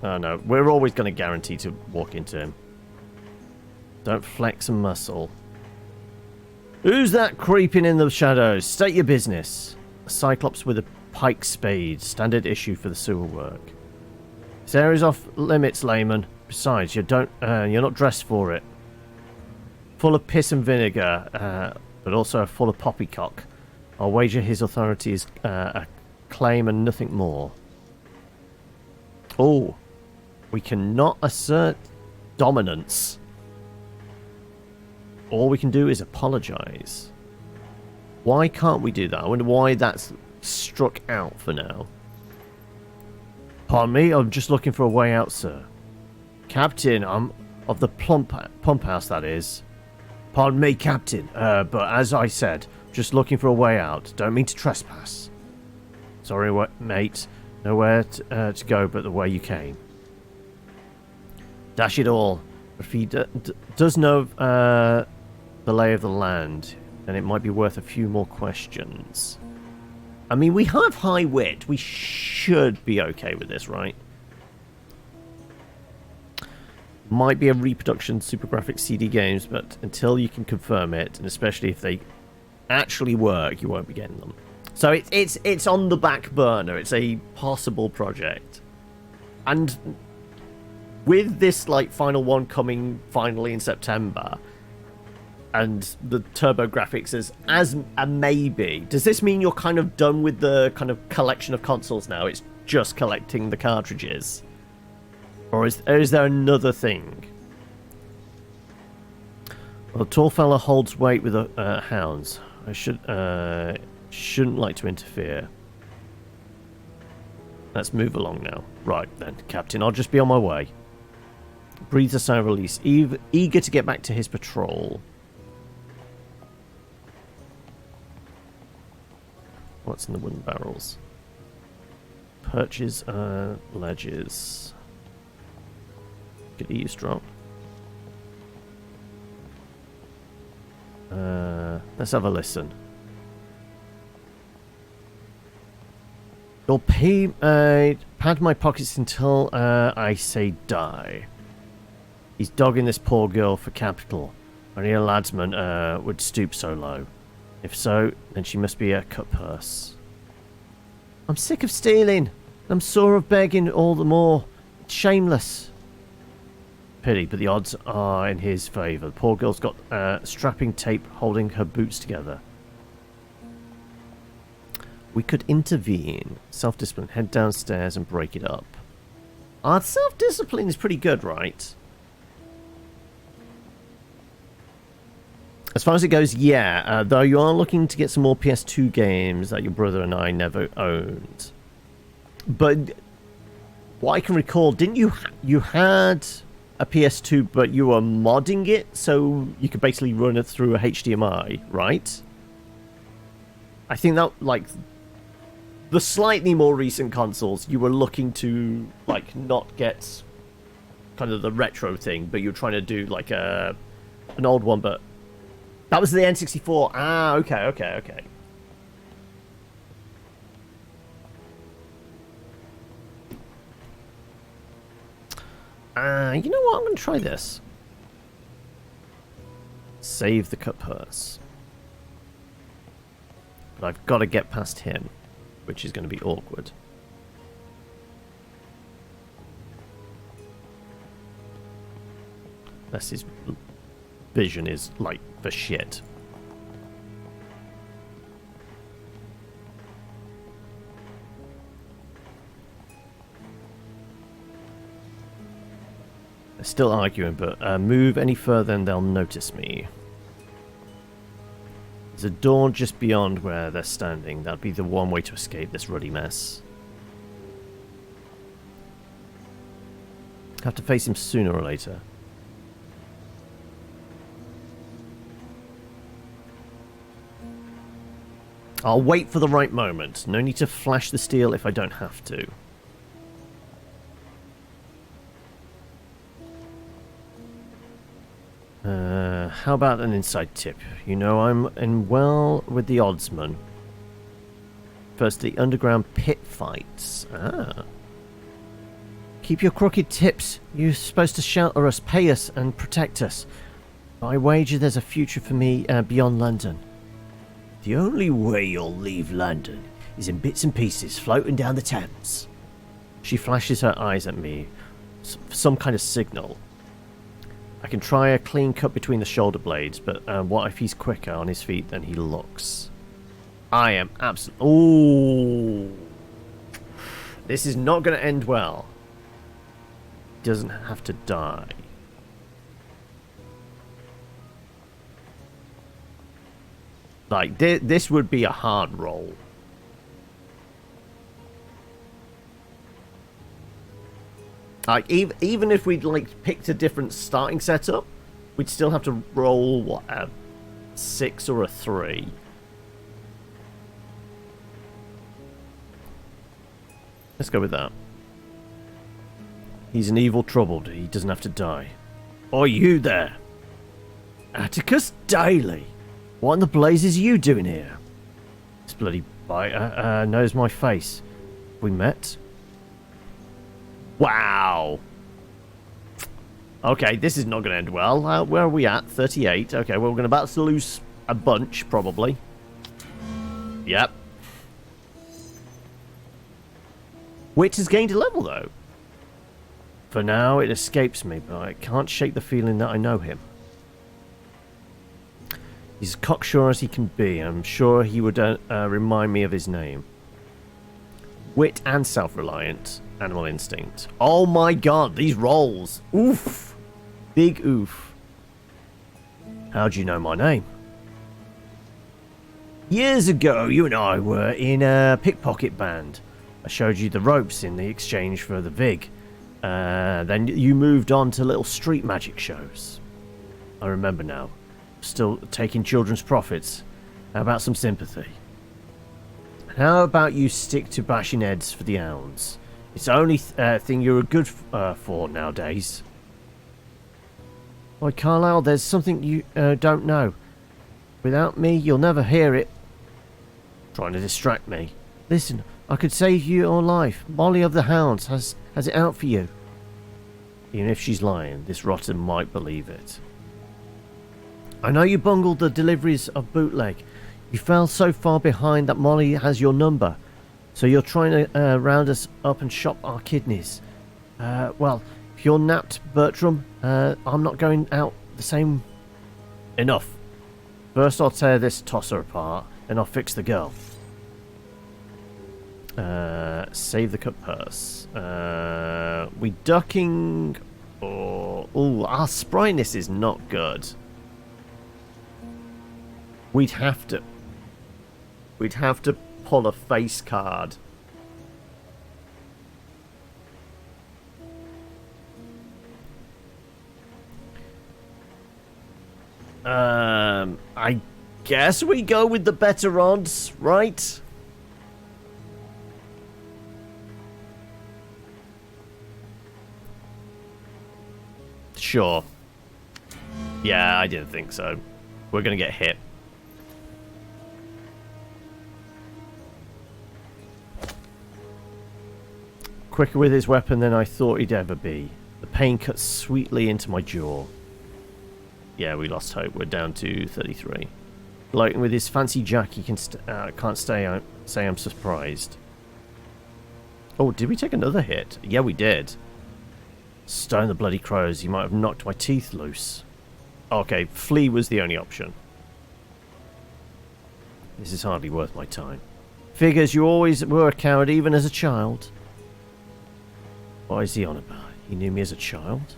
Oh no, we're always going to guarantee to walk into him. Don't flex a muscle. Who's that creeping in the shadows? State your business. A cyclops with a pike spade. Standard issue for the sewer work. This area's off limits, layman. Besides, you're not dressed for it. Full of piss and vinegar, but also full of poppycock. I'll wager his authority is a claim and nothing more. Oh, we cannot assert dominance. All we can do is apologize. Why can't we do that? I wonder why that's struck out for now. Pardon me, I'm just looking for a way out, sir. Captain, I'm of the pump house, that is. Pardon me, Captain, but as I said, just looking for a way out. Don't mean to trespass. Sorry, mate. Nowhere to go but the way you came. Dash it all. If he does know the lay of the land, then it might be worth a few more questions. I mean, we have high wit. We should be okay with this, right? Might be a reproduction of Super Graphics CD games, but until you can confirm it, and especially if they actually work, you won't be getting them. So it's on the back burner. It's a possible project, and with this like final one coming finally in September, and the turbo graphics as a maybe. Does this mean you're kind of done with the kind of collection of consoles now? It's just collecting the cartridges, or is there another thing? Well, the tall fella holds weight with the hounds. I shouldn't like to interfere. Let's move along now. Right then, Captain, I'll just be on my way. Breathes a sigh of release, eager to get back to his patrol. What's in the wooden barrels? Perches, ledges. Could eavesdrop. Let's have a listen. You'll pad my pockets until I say die. He's dogging this poor girl for capital. Only a ladsman would stoop so low. If so, then she must be a cut purse. I'm sick of stealing. I'm sore of begging all the more. It's shameless. Pity, but the odds are in his favour. The poor girl's got strapping tape holding her boots together. We could intervene. Self-discipline. Head downstairs and break it up. Self-discipline is pretty good, right? As far as it goes, yeah. Though you are looking to get some more PS2 games that your brother and I never owned. But what I can recall, didn't you? You had a PS2, but you were modding it so you could basically run it through a HDMI, right? I think that, like, the slightly more recent consoles, you were looking to, like, not get kind of the retro thing, but you're trying to do, like, an old one, but that was the N64. Ah, okay. You know what? I'm going to try this. Save the cut purse. But I've got to get past him, which is going to be awkward. Unless his vision is, like, for shit. They're still arguing, but move any further and they'll notice me. There's a door just beyond where they're standing. That'd be the one way to escape this ruddy mess. Have to face him sooner or later. I'll wait for the right moment. No need to flash the steel if I don't have to. How about an inside tip? You know, I'm in well with the oddsman. First, the underground pit fights. Ah. Keep your crooked tips. You're supposed to shelter us, pay us, and protect us. I wager there's a future for me beyond London. The only way you'll leave London is in bits and pieces floating down the Thames. She flashes her eyes at me for some kind of signal. I can try a clean cut between the shoulder blades, but what if he's quicker on his feet than he looks? I am absolutely... Ooh. This is not going to end well. He doesn't have to die. Like, this would be a hard roll. Like, even if we'd, like, picked a different starting setup, we'd still have to roll, what, a 6 or a 3. Let's go with that. He's an evil troubled. He doesn't have to die. Oh, you there. Atticus Daly. What in the blazes are you doing here? This bloody biter knows my face. We met? Wow. Okay, this is not going to end well. Where are we at? 38. Okay, well, we're going to about to lose a bunch, probably. Yep. Wit has gained a level, though. For now, it escapes me, but I can't shake the feeling that I know him. He's cocksure as he can be. I'm sure he would remind me of his name. Wit and self-reliant. Animal instinct. Oh my god, these rolls. Oof. Big oof. How do you know my name? Years ago, you and I were in a pickpocket band. I showed you the ropes in the exchange for the Vig. Then you moved on to little street magic shows. I remember now. Still taking children's profits. How about some sympathy? How about you stick to bashing heads for the ounds? It's the only thing you're good for nowadays. Why, Carlisle, there's something you don't know. Without me, you'll never hear it. Trying to distract me. Listen, I could save you your life. Molly of the Hounds has it out for you. Even if she's lying, this rotter might believe it. I know you bungled the deliveries of bootleg. You fell so far behind that Molly has your number. So you're trying to round us up and shop our kidneys. Well, if you're napped, Bertram, I'm not going out the same... Enough. First I'll tear this tosser apart, then I'll fix the girl. Save the cut purse. We ducking... Or... Ooh, our sprightness is not good. We'd have to pull a face card. I guess we go with the better odds, right? Sure. Yeah, I didn't think so. We're gonna get hit. Quicker with his weapon than I thought he'd ever be. The pain cuts sweetly into my jaw. Yeah, we lost hope. We're down to 33. Gloating with his fancy jack, he can't say I'm surprised. Oh, did we take another hit? Yeah, we did. Stone the bloody crows. He might have knocked my teeth loose. Okay, flee was the only option. This is hardly worth my time. Figures you always were a coward even as a child. What is he on about? He knew me as a child?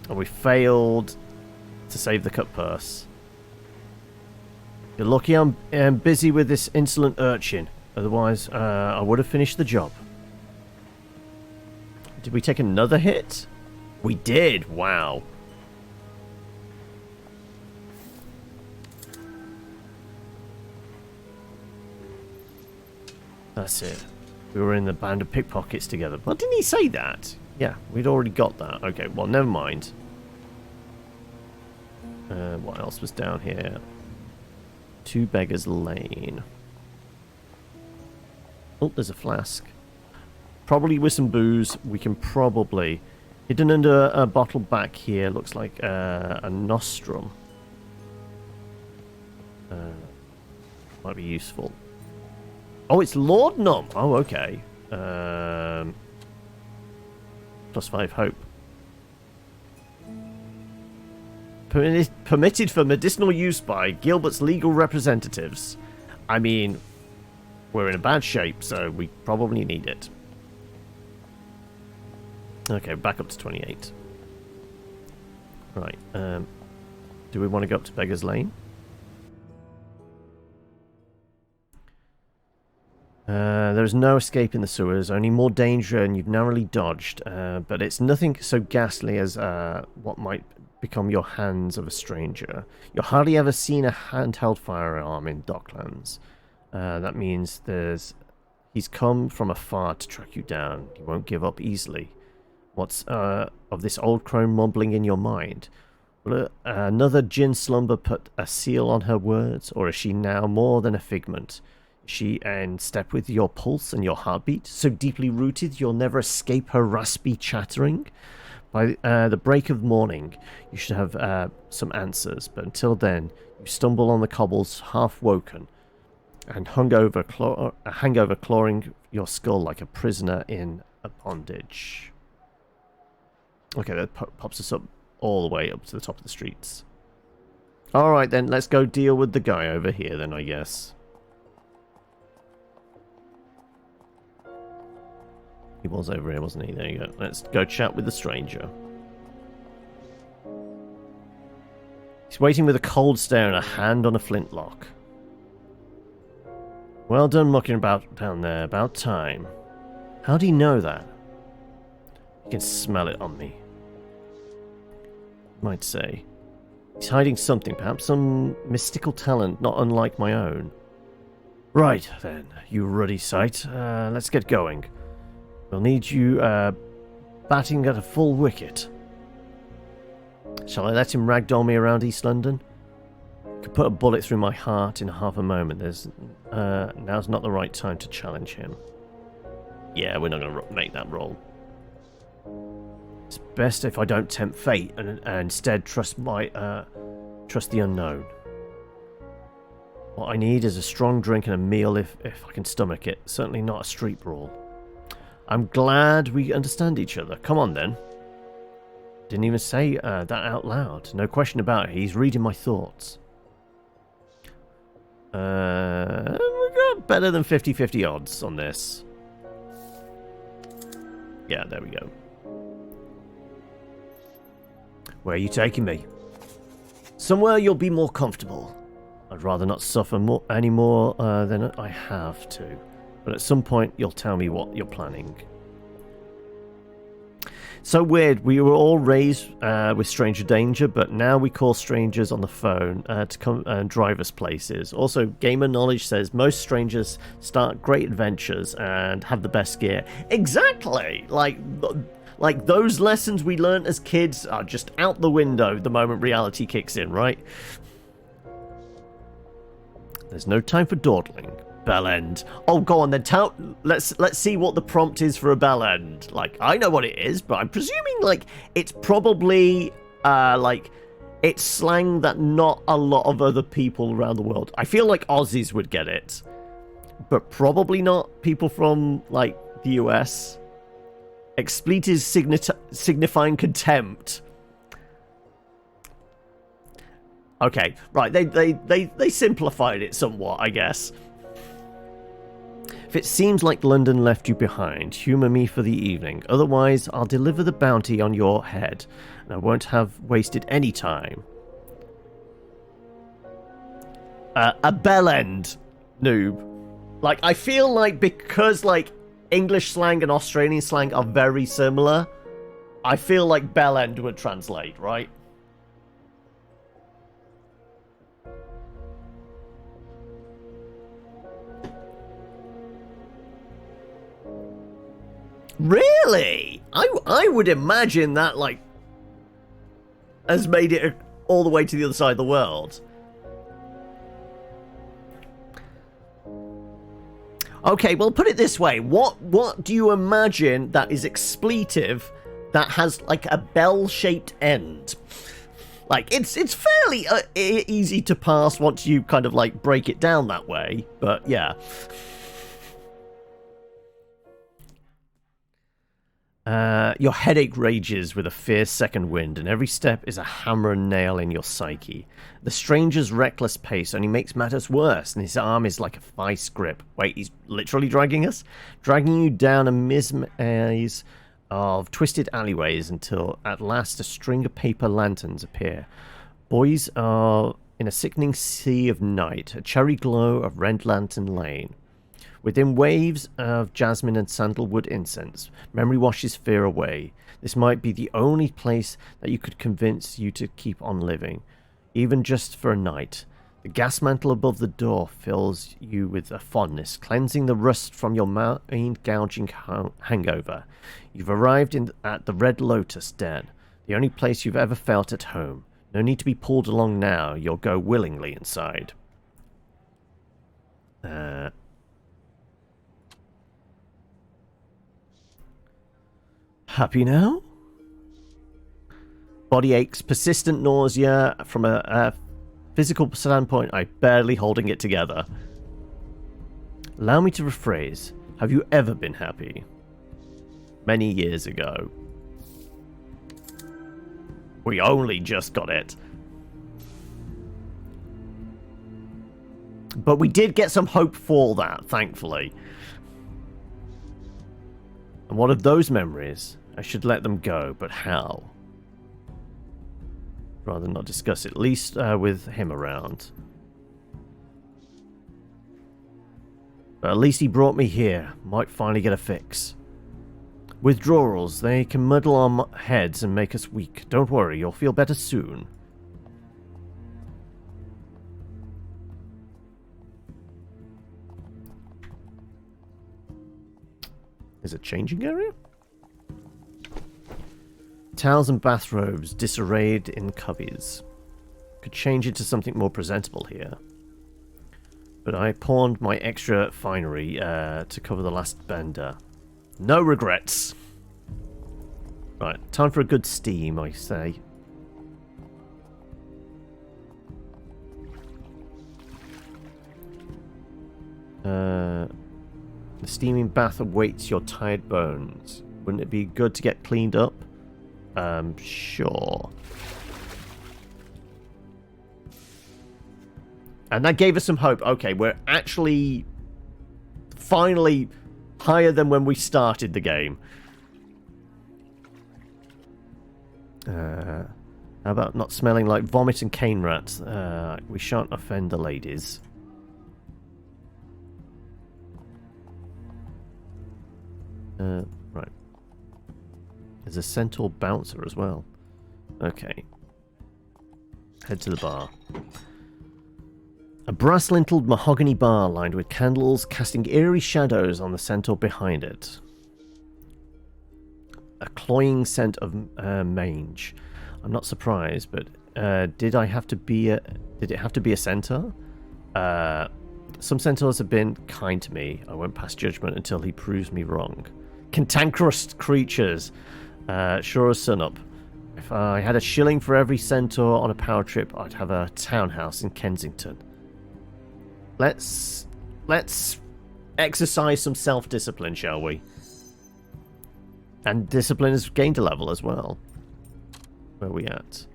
And we failed to save the cut purse. You're lucky I'm busy with this insolent urchin. Otherwise, I would have finished the job. Did we take another hit? We did. Wow. That's it. We were in the band of pickpockets together. Well, didn't he say that? Yeah, we'd already got that. Okay, well, never mind. What else was down here? Two Beggars Lane. Oh, there's a flask. Probably with some booze, we can probably... Hidden under a bottle back here, looks like a nostrum. Might be useful. Oh, it's laudanum! Oh, okay. +5 hope. Permitted for medicinal use by Gilbert's legal representatives. I mean, we're in a bad shape, so we probably need it. Okay, back up to 28. Right, do we want to go up to Beggar's Lane? There's no escape in the sewers, only more danger, and you've narrowly dodged. But it's nothing so ghastly as what might become your hands of a stranger. You've hardly ever seen a handheld firearm in Docklands. That means he's come from afar to track you down. He won't give up easily. What's of this old crone mumbling in your mind? Will another gin slumber put a seal on her words, or is she now more than a figment? Is she in step with your pulse and your heartbeat, so deeply rooted you'll never escape her raspy chattering? By the break of morning, you should have some answers, but until then, you stumble on the cobbles half-woken, and hangover clawing your skull like a prisoner in a bondage. Okay, that pops us up all the way up to the top of the streets. Alright then, let's go deal with the guy over here then, I guess. He was over here, wasn't he? There you go. Let's go chat with the stranger. He's waiting with a cold stare and a hand on a flintlock. Well done mucking about down there. About time. How do you know that? You can smell it on me. Might say. He's hiding something, perhaps some mystical talent not unlike my own. Right then, you ruddy sight. Let's get going. We'll need you batting at a full wicket. Shall I let him ragdoll me around East London? I could put a bullet through my heart in half a moment. Now's not the right time to challenge him. Yeah, we're not going to make that roll. It's best if I don't tempt fate and instead trust the unknown. What I need is a strong drink and a meal if I can stomach it. Certainly not a street brawl. I'm glad we understand each other. Come on then. Didn't even say that out loud. No question about it. He's reading my thoughts. We got better than 50-50 odds on this. Yeah, there we go. Where are you taking me? Somewhere you'll be more comfortable. I'd rather not suffer any more than I have to. But at some point, you'll tell me what you're planning. So weird. We were all raised with stranger danger, but now we call strangers on the phone to come and drive us places. Also, gamer knowledge says most strangers start great adventures and have the best gear. Exactly! Like those lessons we learned as kids are just out the window the moment reality kicks in, right? There's no time for dawdling. Bell end. Oh, go on then. Let's see what the prompt is for a bell end. Like, I know what it is, but I'm presuming like it's probably like it's slang that not a lot of other people around the world. I feel like Aussies would get it, but probably not people from like the US. Expletives signifying contempt. Okay, right. They simplified it somewhat, I guess. If it seems like London left you behind, humour me for the evening. Otherwise, I'll deliver the bounty on your head, and I won't have wasted any time. A bell end, noob. Like, I feel like because, like, English slang and Australian slang are very similar, I feel like bell end would translate, right? Really? I would imagine that, like, has made it all the way to the other side of the world. Okay, well, put it this way. What do you imagine that is expletive that has, like, a bell-shaped end? Like, it's fairly easy to pass once you kind of, like, break it down that way. But, yeah. Your headache rages with a fierce second wind, and every step is a hammer and nail in your psyche. The stranger's reckless pace only makes matters worse, and his arm is like a vice grip. Wait, he's literally dragging us? Dragging you down a maze of twisted alleyways until at last a string of paper lanterns appear. Boys are in a sickening sea of night, a cherry glow of Red Lantern Lane. Within waves of jasmine and sandalwood incense, memory washes fear away. This might be the only place that you could convince you to keep on living, even just for a night. The gas mantle above the door fills you with a fondness, cleansing the rust from your mind-gouging hangover. You've arrived at the Red Lotus Den, the only place you've ever felt at home. No need to be pulled along now, you'll go willingly inside. Happy now? Body aches, persistent nausea. From a physical standpoint, I'm barely holding it together. Allow me to rephrase. Have you ever been happy? Many years ago. We only just got it. But we did get some hope for that, thankfully. And what of those memories? I should let them go, but how? Rather not discuss it, at least with him around. But at least he brought me here. Might finally get a fix. Withdrawals, they can muddle our heads and make us weak. Don't worry, you'll feel better soon. Is it changing area? Towels and bathrobes disarrayed in cubbies. Could change into something more presentable here. But I pawned my extra finery to cover the last bender. No regrets. Right, time for a good steam, I say. The steaming bath awaits your tired bones. Wouldn't it be good to get cleaned up? Sure. And that gave us some hope. Okay, we're actually finally higher than when we started the game. How about not smelling like vomit and cane rats? We shan't offend the ladies. Right. There's a centaur bouncer as well. Okay. Head to the bar. A brass-lintled mahogany bar lined with candles casting eerie shadows on the centaur behind it. A cloying scent of mange. I'm not surprised, but did it have to be a centaur? Some centaurs have been kind to me. I won't pass judgment until he proves me wrong. Cantankerous creatures. Sure as sunup. If I had a shilling for every centaur on a power trip, I'd have a townhouse in Kensington. Let's exercise some self-discipline, shall we? And discipline has gained a level as well. Where are we at?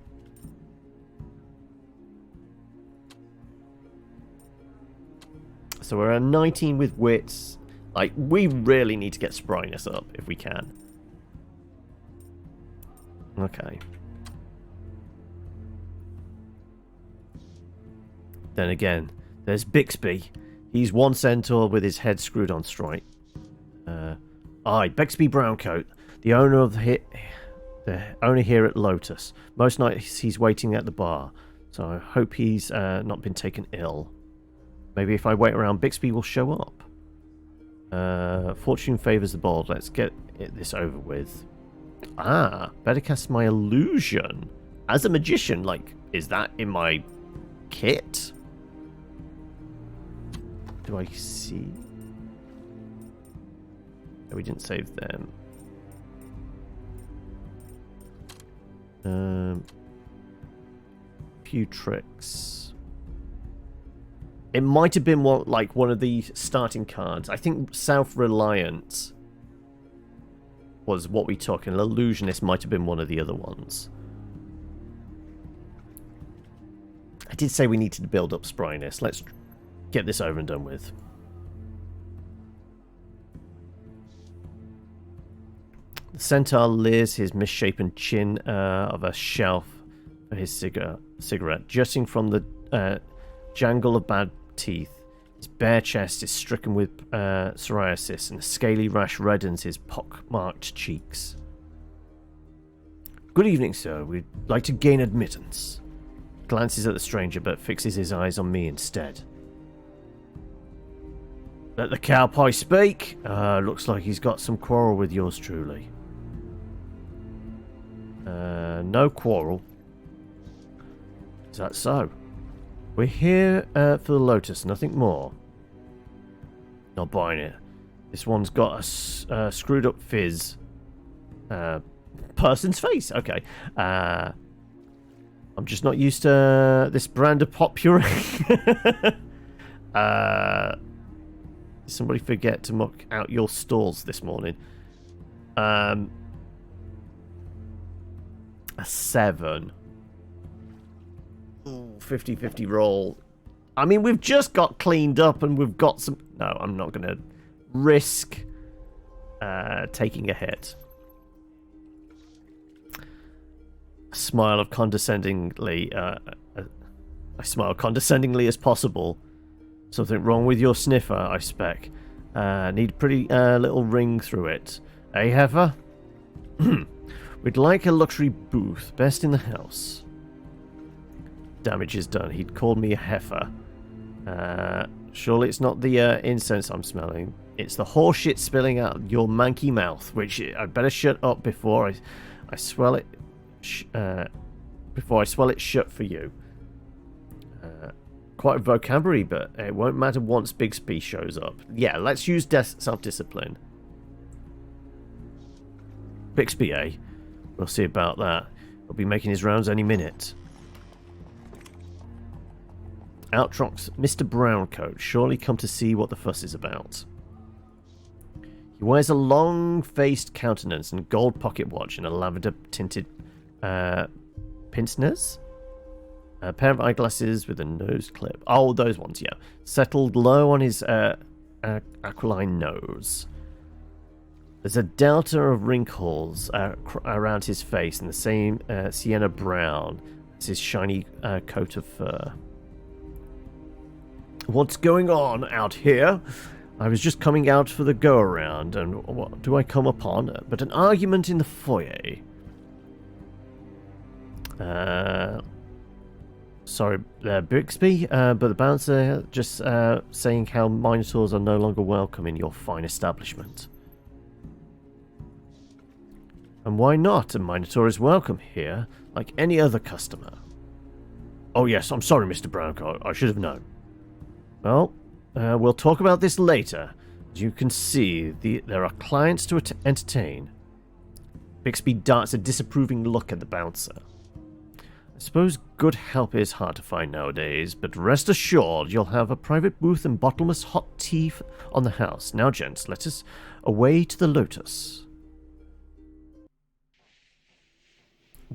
So we're at 19 with wits. Like, we really need to get spryness up if we can. Okay. Then again, there's Bixby. He's one centaur with his head screwed on straight. Aye, Bixby Browncoat, the owner of the owner here at Lotus. Most nights he's waiting at the bar, so I hope he's not been taken ill. Maybe if I wait around, Bixby will show up. Fortune favors the bold. Let's get this over with. Better cast my illusion. As a magician, like, is that in my kit? Do I see? No, we didn't save them. Few tricks. It might have been one of the starting cards. I think self-reliant was what we took, and illusionist might have been one of the other ones. I did say we needed to build up spryness. Let's get this over and done with. The centaur leers his misshapen chin of a shelf for his cigarette, jutting from the jangle of bad teeth. His bare chest is stricken with psoriasis, and a scaly rash reddens his pock-marked cheeks. Good evening, sir. We'd like to gain admittance. Glances at the stranger, but fixes his eyes on me instead. Let the cowpie speak. Looks like he's got some quarrel with yours truly. No quarrel. Is that so? We're here for the Lotus, nothing more. Not buying it. This one's got a screwed up fizz. Person's face. Okay. I'm just not used to this brand of pot puree. Did somebody forget to muck out your stalls this morning? A 7. 50-50 roll. I mean, we've just got cleaned up and we've got some... No, I'm not going to risk taking a hit. A smile of condescendingly... I smile condescendingly as possible. Something wrong with your sniffer, I spec. Need a pretty little ring through it. Eh, heifer? We'd like a luxury booth, best in the house. Damage is done. He'd called me a heifer. Surely it's not the incense I'm smelling. It's the horseshit spilling out your manky mouth, which I'd better shut up before I swell it. Before I swell it shut for you. Quite a vocabulary, but it won't matter once Bixby shows up. Yeah, let's use self-discipline. Bixby, eh? We'll see about that. He'll be making his rounds any minute. Out trots Mr. Browncoat, surely come to see what the fuss is about. He wears a long-faced countenance and gold pocket watch and a lavender-tinted pince-nez. A pair of eyeglasses with a nose clip. Oh, those ones, yeah. Settled low on his aquiline nose. There's a delta of wrinkles around his face and the same sienna brown as his shiny coat of fur. What's going on out here? I was just coming out for the go-around, and what do I come upon but an argument in the foyer. Sorry, Bixby, but the bouncer just saying how Minotaurs are no longer welcome in your fine establishment. And why not? A Minotaur is welcome here, like any other customer. Oh yes, I'm sorry, Mr. Browncoat. I should have known. Well, we'll talk about this later. As you can see, there are clients to entertain. Bixby darts a disapproving look at the bouncer. I suppose good help is hard to find nowadays, but rest assured you'll have a private booth and bottomless hot tea on the house. Now, gents, let us away to the Lotus.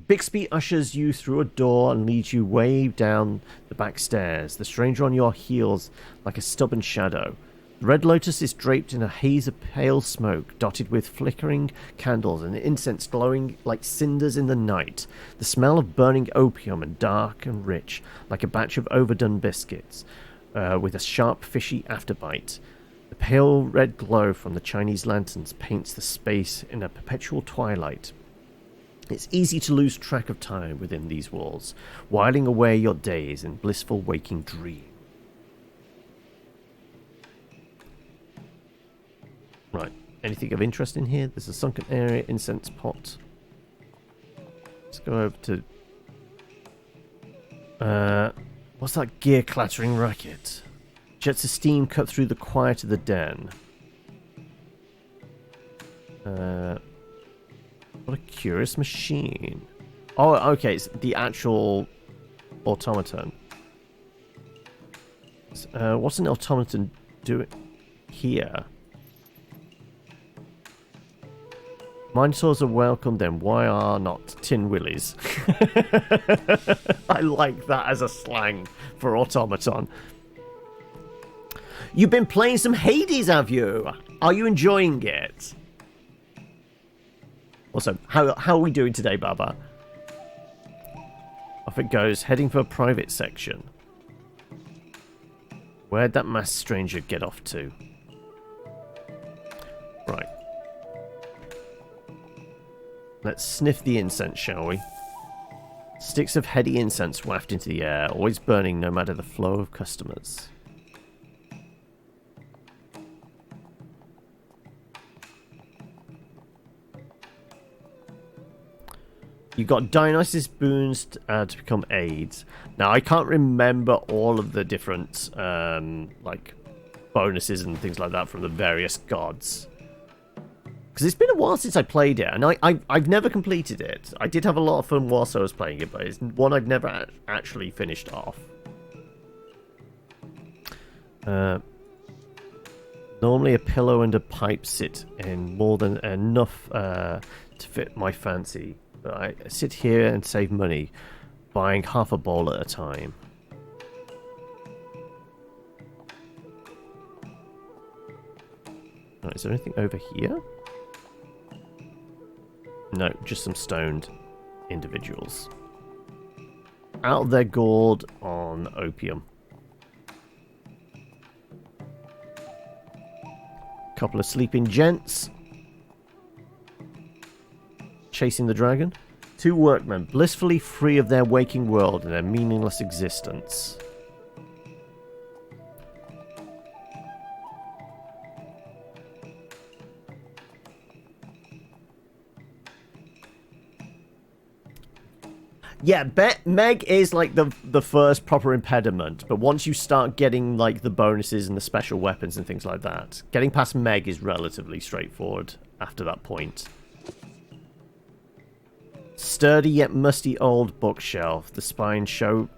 Bixby ushers you through a door and leads you way down the back stairs, the stranger on your heels like a stubborn shadow. The Red Lotus is draped in a haze of pale smoke, dotted with flickering candles and incense glowing like cinders in the night. The smell of burning opium and dark and rich, like a batch of overdone biscuits, with a sharp, fishy afterbite. The pale red glow from the Chinese lanterns paints the space in a perpetual twilight. It's easy to lose track of time within these walls, whiling away your days in blissful waking dream. Right. Anything of interest in here? There's a sunken area, incense pot. Let's go over to... what's that gear clattering racket? Jets of steam cut through the quiet of the den. What a curious machine. Oh, okay, it's the actual automaton. What's an automaton doing here? Minotaurs are welcome, then why are not tin willies? I like that as a slang for automaton. You've been playing some Hades, have you? Are you enjoying it? Also, how are we doing today, Baba? Off it goes, heading for a private section. Where'd that masked stranger get off to? Right. Let's sniff the incense, shall we? Sticks of heady incense waft into the air, always burning no matter the flow of customers. You've got Dionysus boons to become aids. Now, I can't remember all of the different like bonuses and things like that from the various gods. Because it's been a while since I played it, and I've never completed it. I did have a lot of fun whilst I was playing it, but it's one I've never actually finished off. Normally a pillow and a pipe sit in more than enough to fit my fancy. But I sit here and save money, buying half a bowl at a time. Right, is there anything over here? No, just some stoned individuals. Out of their gourd on opium. Couple of sleeping gents. Chasing the dragon. 2 workmen, blissfully free of their waking world and their meaningless existence. Yeah, Meg is like the first proper impediment, but once you start getting like the bonuses and the special weapons and things like that, getting past Meg is relatively straightforward after that point. Sturdy yet musty old bookshelf. The spines show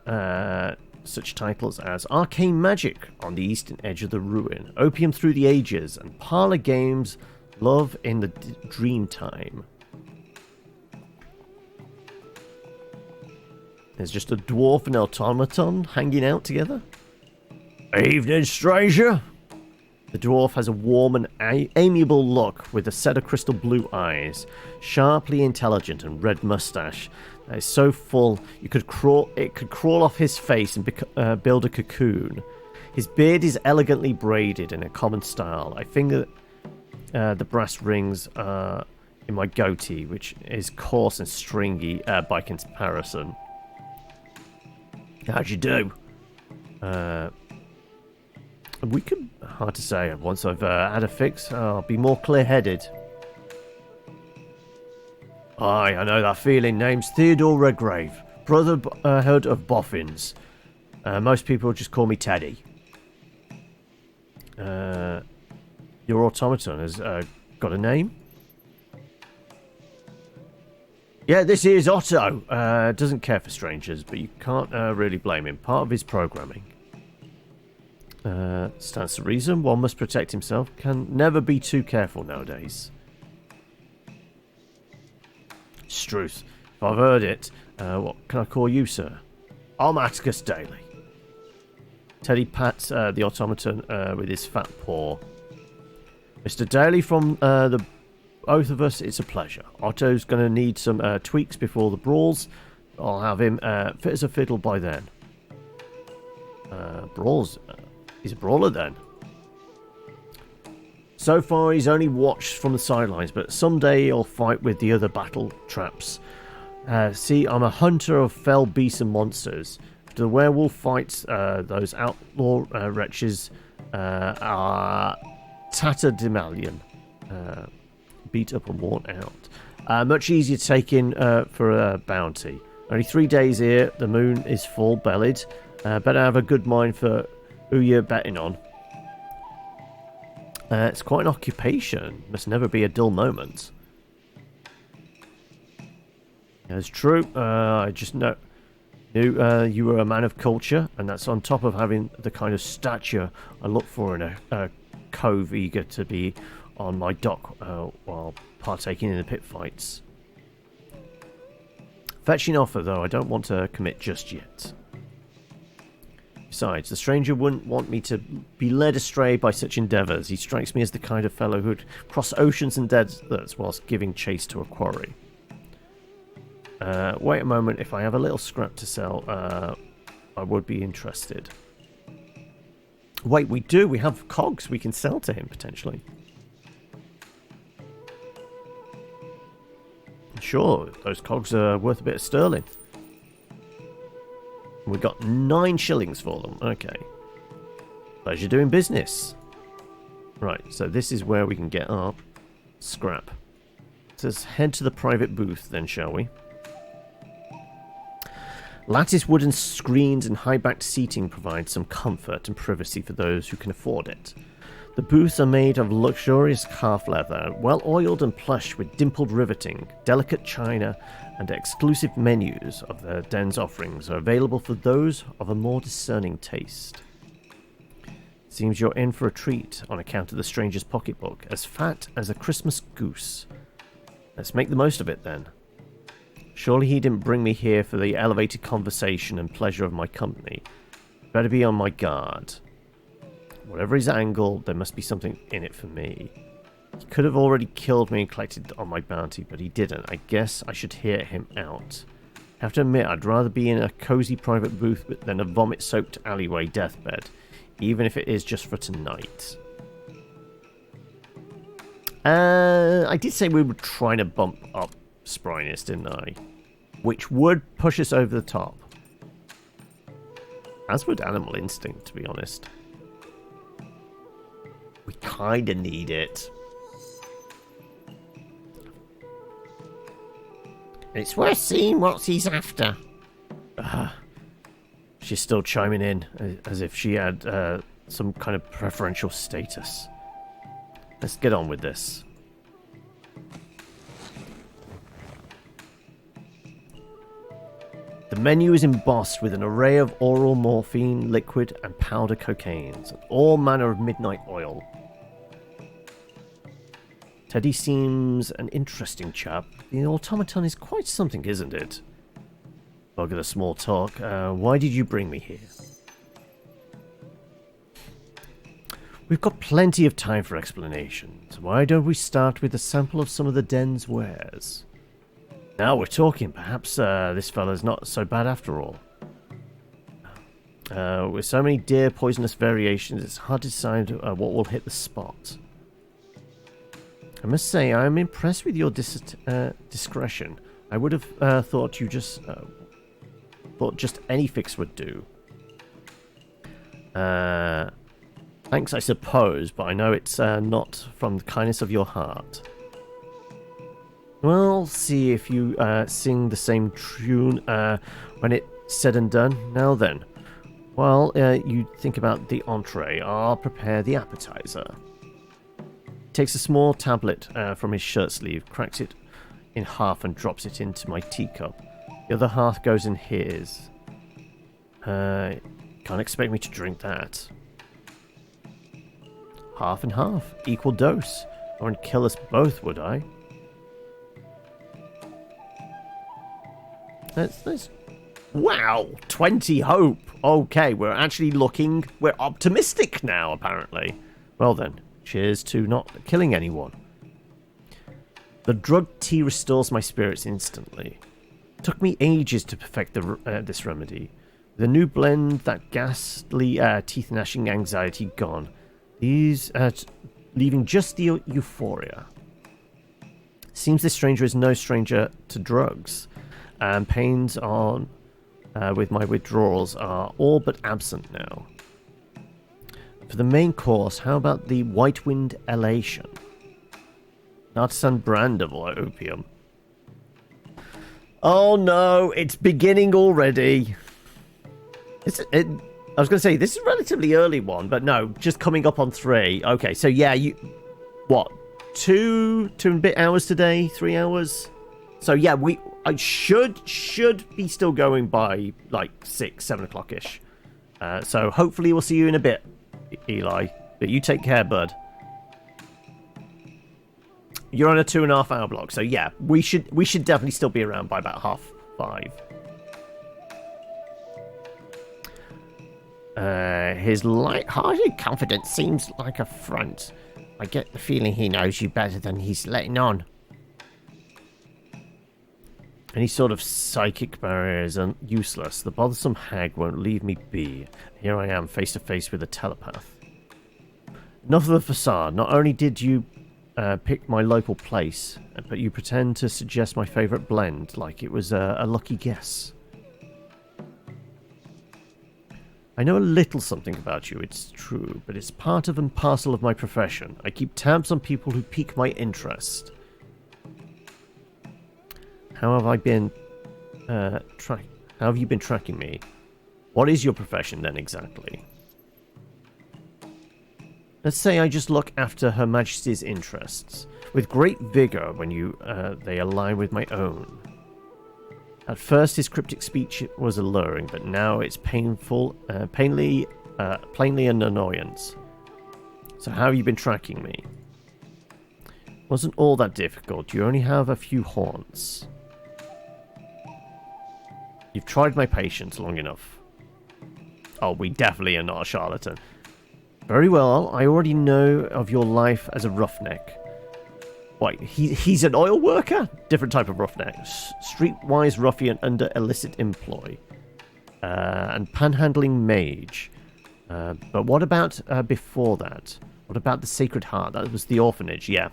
such titles as Arcane Magic on the eastern edge of the ruin, Opium Through the Ages, and parlor games Love in the Dream Time. There's just a dwarf and automaton hanging out together. Evening, stranger. The dwarf has a warm and amiable look with a set of crystal blue eyes, sharply intelligent and red mustache that is so full it could crawl off his face and build a cocoon. His beard is elegantly braided in a common style. I finger the brass rings in my goatee, which is coarse and stringy by comparison. How'd you do? We could... Hard to say. Once I've had a fix, I'll be more clear-headed. Aye, I know that feeling. Name's Theodore Redgrave, brotherhood of boffins. Most people just call me Teddy. Your automaton has got a name? Yeah, this is Otto. Doesn't care for strangers, but you can't really blame him. Part of his programming. Stands to reason. One must protect himself. Can never be too careful nowadays. Struth. If I've heard it, what can I call you, sir? I'm Atticus Daly. Teddy pats the automaton with his fat paw. Mr. Daly, from the both of us, it's a pleasure. Otto's going to need some tweaks before the brawls. I'll have him fit as a fiddle by then. Brawls? He's a brawler then. So far, he's only watched from the sidelines, but someday he'll fight with the other battle traps. See, I'm a hunter of fell beasts and monsters. After the werewolf fights, those outlaw wretches are tatterdemalion. beat up and worn out. Much easier to take in for a bounty. Only 3 days here. The moon is full-bellied. Better have a good mind for who you're betting on. It's quite an occupation. Must never be a dull moment. That's true. I just knew you were a man of culture, and that's on top of having the kind of stature I look for in a cove eager to be on my dock while partaking in the pit fights. Fetching offer, though. I don't want to commit just yet. Besides, the stranger wouldn't want me to be led astray by such endeavours. He strikes me as the kind of fellow who'd cross oceans and deserts whilst giving chase to a quarry. Wait a moment. If I have a little scrap to sell, I would be interested. Wait, we do. We have cogs we can sell to him, potentially. Sure, those cogs are worth a bit of sterling. We got 9 shillings for them. Okay. Pleasure doing business. Right, so this is where we can get our scrap. So let's head to the private booth then, shall we? Lattice wooden screens and high-backed seating provide some comfort and privacy for those who can afford it. The booths are made of luxurious calf leather, well-oiled and plush with dimpled riveting. Delicate china and exclusive menus of the den's offerings are available for those of a more discerning taste. Seems you're in for a treat on account of the stranger's pocketbook, as fat as a Christmas goose. Let's make the most of it then. Surely he didn't bring me here for the elevated conversation and pleasure of my company. Better be on my guard. Whatever his angle, there must be something in it for me. He could have already killed me and collected on my bounty, but he didn't. I guess I should hear him out. Have to admit, I'd rather be in a cozy private booth than a vomit-soaked alleyway deathbed, even if it is just for tonight. I did say we were trying to bump up spryness, didn't I? Which would push us over the top. As would animal instinct, to be honest. We kinda need it. It's worth seeing what he's after. She's still chiming in, as if she had some kind of preferential status. Let's get on with this. The menu is embossed with an array of oral morphine, liquid, and powder cocaines, and all manner of midnight oil. Teddy seems an interesting chap. The automaton is quite something, isn't it? Bugger the small talk. Why did you bring me here? We've got plenty of time for explanations. Why don't we start with a sample of some of the den's wares? Now we're talking. Perhaps this fella's not so bad after all. With so many dear poisonous variations, it's hard to decide what will hit the spot. I must say, I am impressed with your discretion. I would have thought you just any fix would do. Thanks, I suppose, but I know it's not from the kindness of your heart. Well, see if you sing the same tune when it's said and done. Now then, while you think about the entree, I'll prepare the appetizer. He takes a small tablet from his shirt sleeve, cracks it in half and drops it into my teacup. The other half goes in his. Can't expect me to drink that. Half and half, equal dose. I wouldn't kill us both, would I? Let's... Wow, 20 hope. Okay, we're optimistic now, apparently. Well then, cheers to not killing anyone. The drugged tea restores my spirits instantly. It took me ages to perfect this remedy. With a new blend, that ghastly teeth-gnashing anxiety gone. These leaving just the euphoria. Seems this stranger is no stranger to drugs. And pains on with my withdrawals are all but absent now. For the main course, how about the White Wind Elation? Artisan brand of opium. Oh no, it's beginning already. I was going to say, this is a relatively early one, but no, just coming up on 3. Okay, so yeah, what? 2 and a bit hours today? 3 hours? So yeah, I should be still going by like 6, 7 o'clock-ish. So hopefully we'll see you in a bit, Eli. But you take care, bud. You're on a 2.5 hour block, so yeah, we should definitely still be around by about 5:30. His light-hearted confidence seems like a front. I get the feeling he knows you better than he's letting on. Any sort of psychic barriers are useless. The bothersome hag won't leave me be. Here I am, face to face with a telepath. Enough of the facade. Not only did you pick my local place, but you pretend to suggest my favourite blend like it was a lucky guess. I know a little something about you, it's true, but it's part of and parcel of my profession. I keep tabs on people who pique my interest. How have I been how have you been tracking me? What is your profession then exactly? Let's say I just look after Her Majesty's interests with great vigor when they align with my own. At first, his cryptic speech was alluring, but now it's plainly an annoyance. So how have you been tracking me? Wasn't all that difficult. You only have a few haunts. You've tried my patience long enough. Oh, we definitely are not a charlatan. Very well, I already know of your life as a roughneck. Wait, he's an oil worker? Different type of roughneck. Streetwise ruffian under illicit employ. And panhandling mage. But what about before that? What about the Sacred Heart? That was the orphanage, yeah.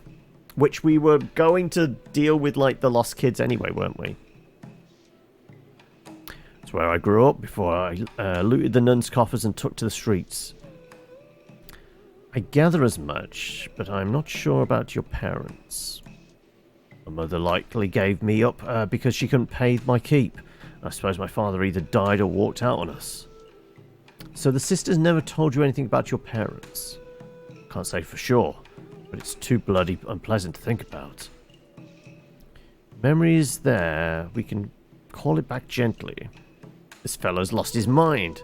Which we were going to deal with like the lost kids anyway, weren't we? It's where I grew up before I looted the nuns' coffers and took to the streets. I gather as much, but I'm not sure about your parents. My mother likely gave me up because she couldn't pay my keep. I suppose my father either died or walked out on us. So the sisters never told you anything about your parents? Can't say for sure, but it's too bloody unpleasant to think about. Memory is there. We can call it back gently. This fellow's lost his mind.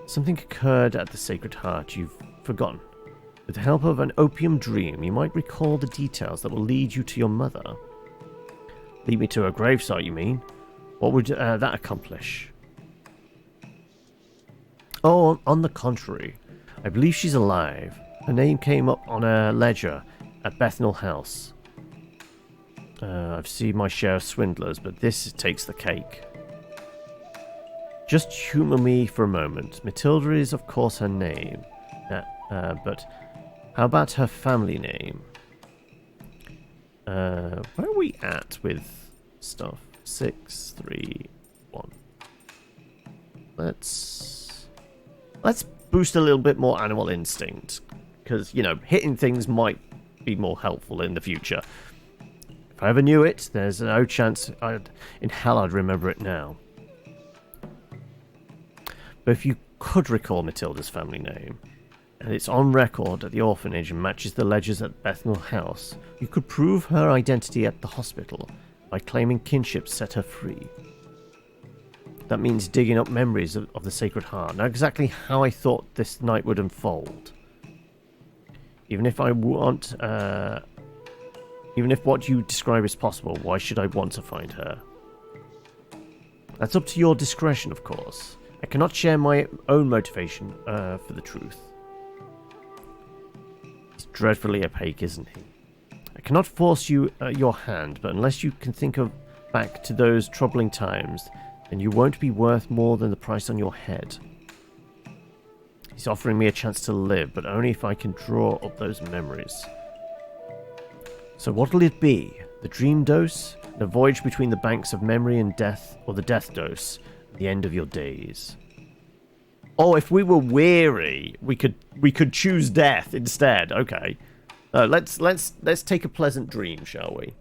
Something occurred at the Sacred Heart you've forgotten. With the help of an opium dream, you might recall the details that will lead you to your mother. Lead me to her gravesite, you mean? What would that accomplish? Oh, on the contrary. I believe she's alive. Her name came up on a ledger at Bethnal House. I've seen my share of swindlers, but this takes the cake. Just humour me for a moment. Matilda is, of course, her name. But how about her family name? Where are we at with stuff? 6, 3, 1. Let's boost a little bit more animal instinct. Because, you know, hitting things might be more helpful in the future. If I ever knew it, there's no chance in hell I'd remember it now. But if you could recall Matilda's family name, and it's on record at the orphanage and matches the ledgers at Bethnal House, you could prove her identity at the hospital by claiming kinship set her free. That means digging up memories of the Sacred Heart. Not exactly how I thought this night would unfold. Even if what you describe is possible, why should I want to find her? That's up to your discretion, of course. I cannot share my own motivation for the truth. He's dreadfully opaque, isn't he? I cannot force you your hand, but unless you can think back to those troubling times, then you won't be worth more than the price on your head. He's offering me a chance to live, but only if I can draw up those memories. So what'll it be? The dream dose? The voyage between the banks of memory and death, or the death dose? The end of your days. Oh, if we were weary, we could choose death instead. Okay. Let's take a pleasant dream, shall we?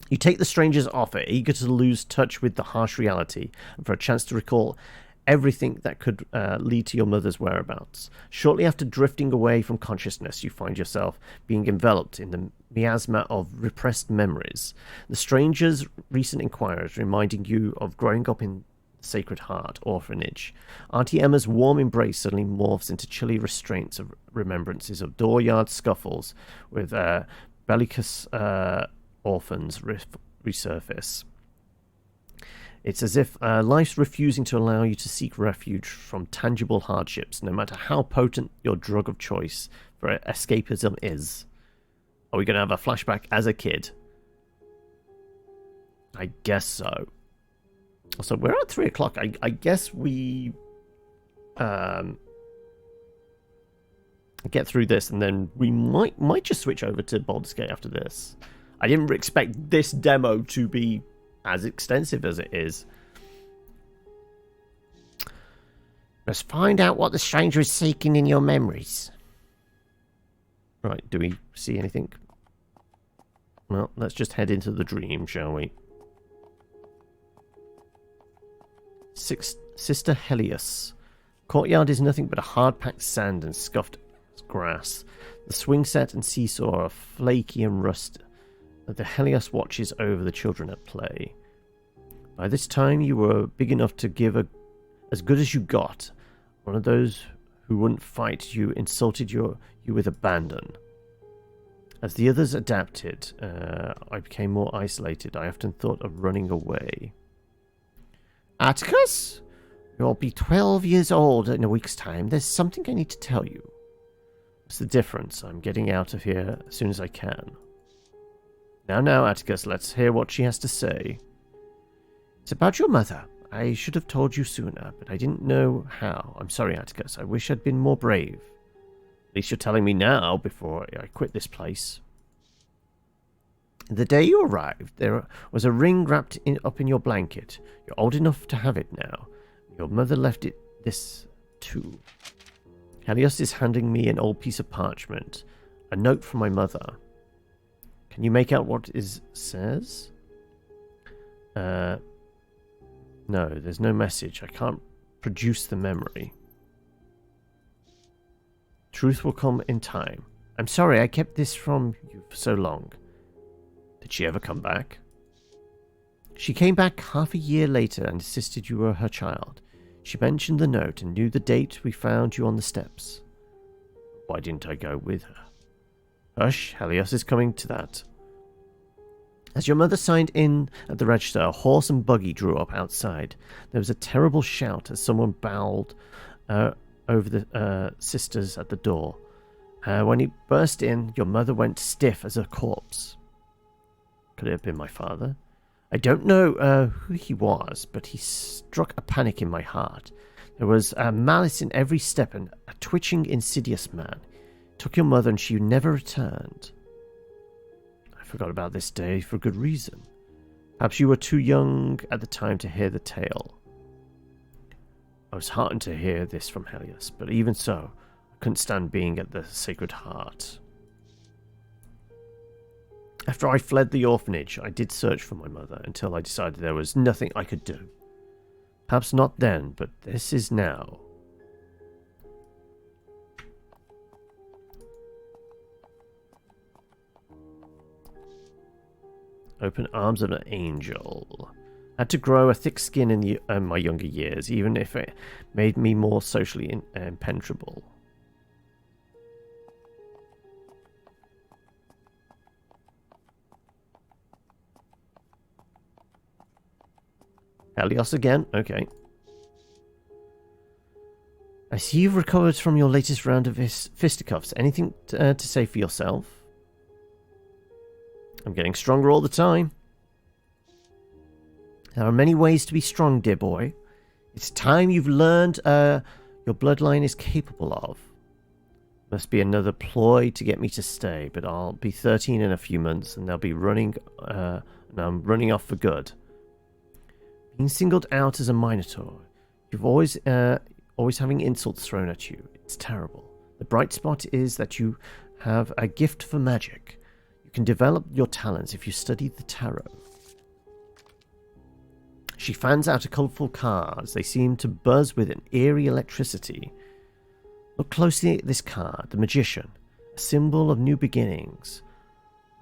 You take the stranger's offer, eager to lose touch with the harsh reality and for a chance to recall everything that could lead to your mother's whereabouts. Shortly after drifting away from consciousness, you find yourself being enveloped in the miasma of repressed memories. The stranger's recent inquiries reminding you of growing up in Sacred Heart orphanage. Auntie Emma's warm embrace suddenly morphs into chilly restraints of remembrances of dooryard scuffles with bellicose orphans resurface. It's as if life's refusing to allow you to seek refuge from tangible hardships, no matter how potent your drug of choice for escapism is. Are we going to have a flashback as a kid? I guess so. So we're at 3 o'clock. I guess we get through this, and then we might just switch over to Baldur's Gate after this. I didn't expect this demo to be as extensive as it is. Let's find out what the stranger is seeking in your memories. Right, do we see anything? Well, let's just head into the dream, shall we? Sister Helios. Courtyard is nothing but a hard-packed sand and scuffed grass. The swing set and seesaw are flaky and rusted. The Helios watches over the children at play. By this time, you were big enough to give as good as you got. One of those who wouldn't fight you insulted you with abandon. As the others adapted, I became more isolated. I often thought of running away. Atticus? You'll be 12 years old in a week's time. There's something I need to tell you. What's the difference? I'm getting out of here as soon as I can. Now, Atticus, let's hear what she has to say. It's about your mother. I should have told you sooner, but I didn't know how. I'm sorry, Atticus. I wish I'd been more brave. At least you're telling me now before I quit this place. The day you arrived, there was a ring wrapped up in your blanket. You're old enough to have it now. Your mother left it this too. Helios is handing me an old piece of parchment. A note from my mother. Can you make out what it says? No, there's no message. I can't produce the memory. Truth will come in time. I'm sorry I kept this from you for so long. Did she ever come back? She came back half a year later and insisted you were her child. She mentioned the note and knew the date we found you on the steps. Why didn't I go with her? Hush, Helios is coming to that. As your mother signed in at the register, a horse and buggy drew up outside. There was a terrible shout as someone bowled over the sisters at the door. When he burst in, your mother went stiff as a corpse. Could it have been my father? I don't know who he was, but he struck a panic in my heart. There was malice in every step and a twitching, insidious man. Took your mother and she never returned. I forgot about this day for good reason. Perhaps you were too young at the time to hear the tale. I was heartened to hear this from Helios, but even so, I couldn't stand being at the Sacred Heart. After I fled the orphanage, I did search for my mother until I decided there was nothing I could do. Perhaps not then, but this is now. Open arms of an angel. I had to grow a thick skin in my younger years, even if it made me more socially impenetrable. Helios again? Okay. I see you've recovered from your latest round of fisticuffs. Anything to say for yourself? I'm getting stronger all the time. There are many ways to be strong, dear boy. It's time you've learned your bloodline is capable of. Must be another ploy to get me to stay, but I'll be 13 in a few months and they'll be running, and I'm running off for good. Being singled out as a Minotaur, you've always having insults thrown at you. It's terrible. The bright spot is that you have a gift for magic. You can develop your talents if you study the tarot. She fans out a colourful cards. They seem to buzz with an eerie electricity. Look closely at this card, the Magician, a symbol of new beginnings.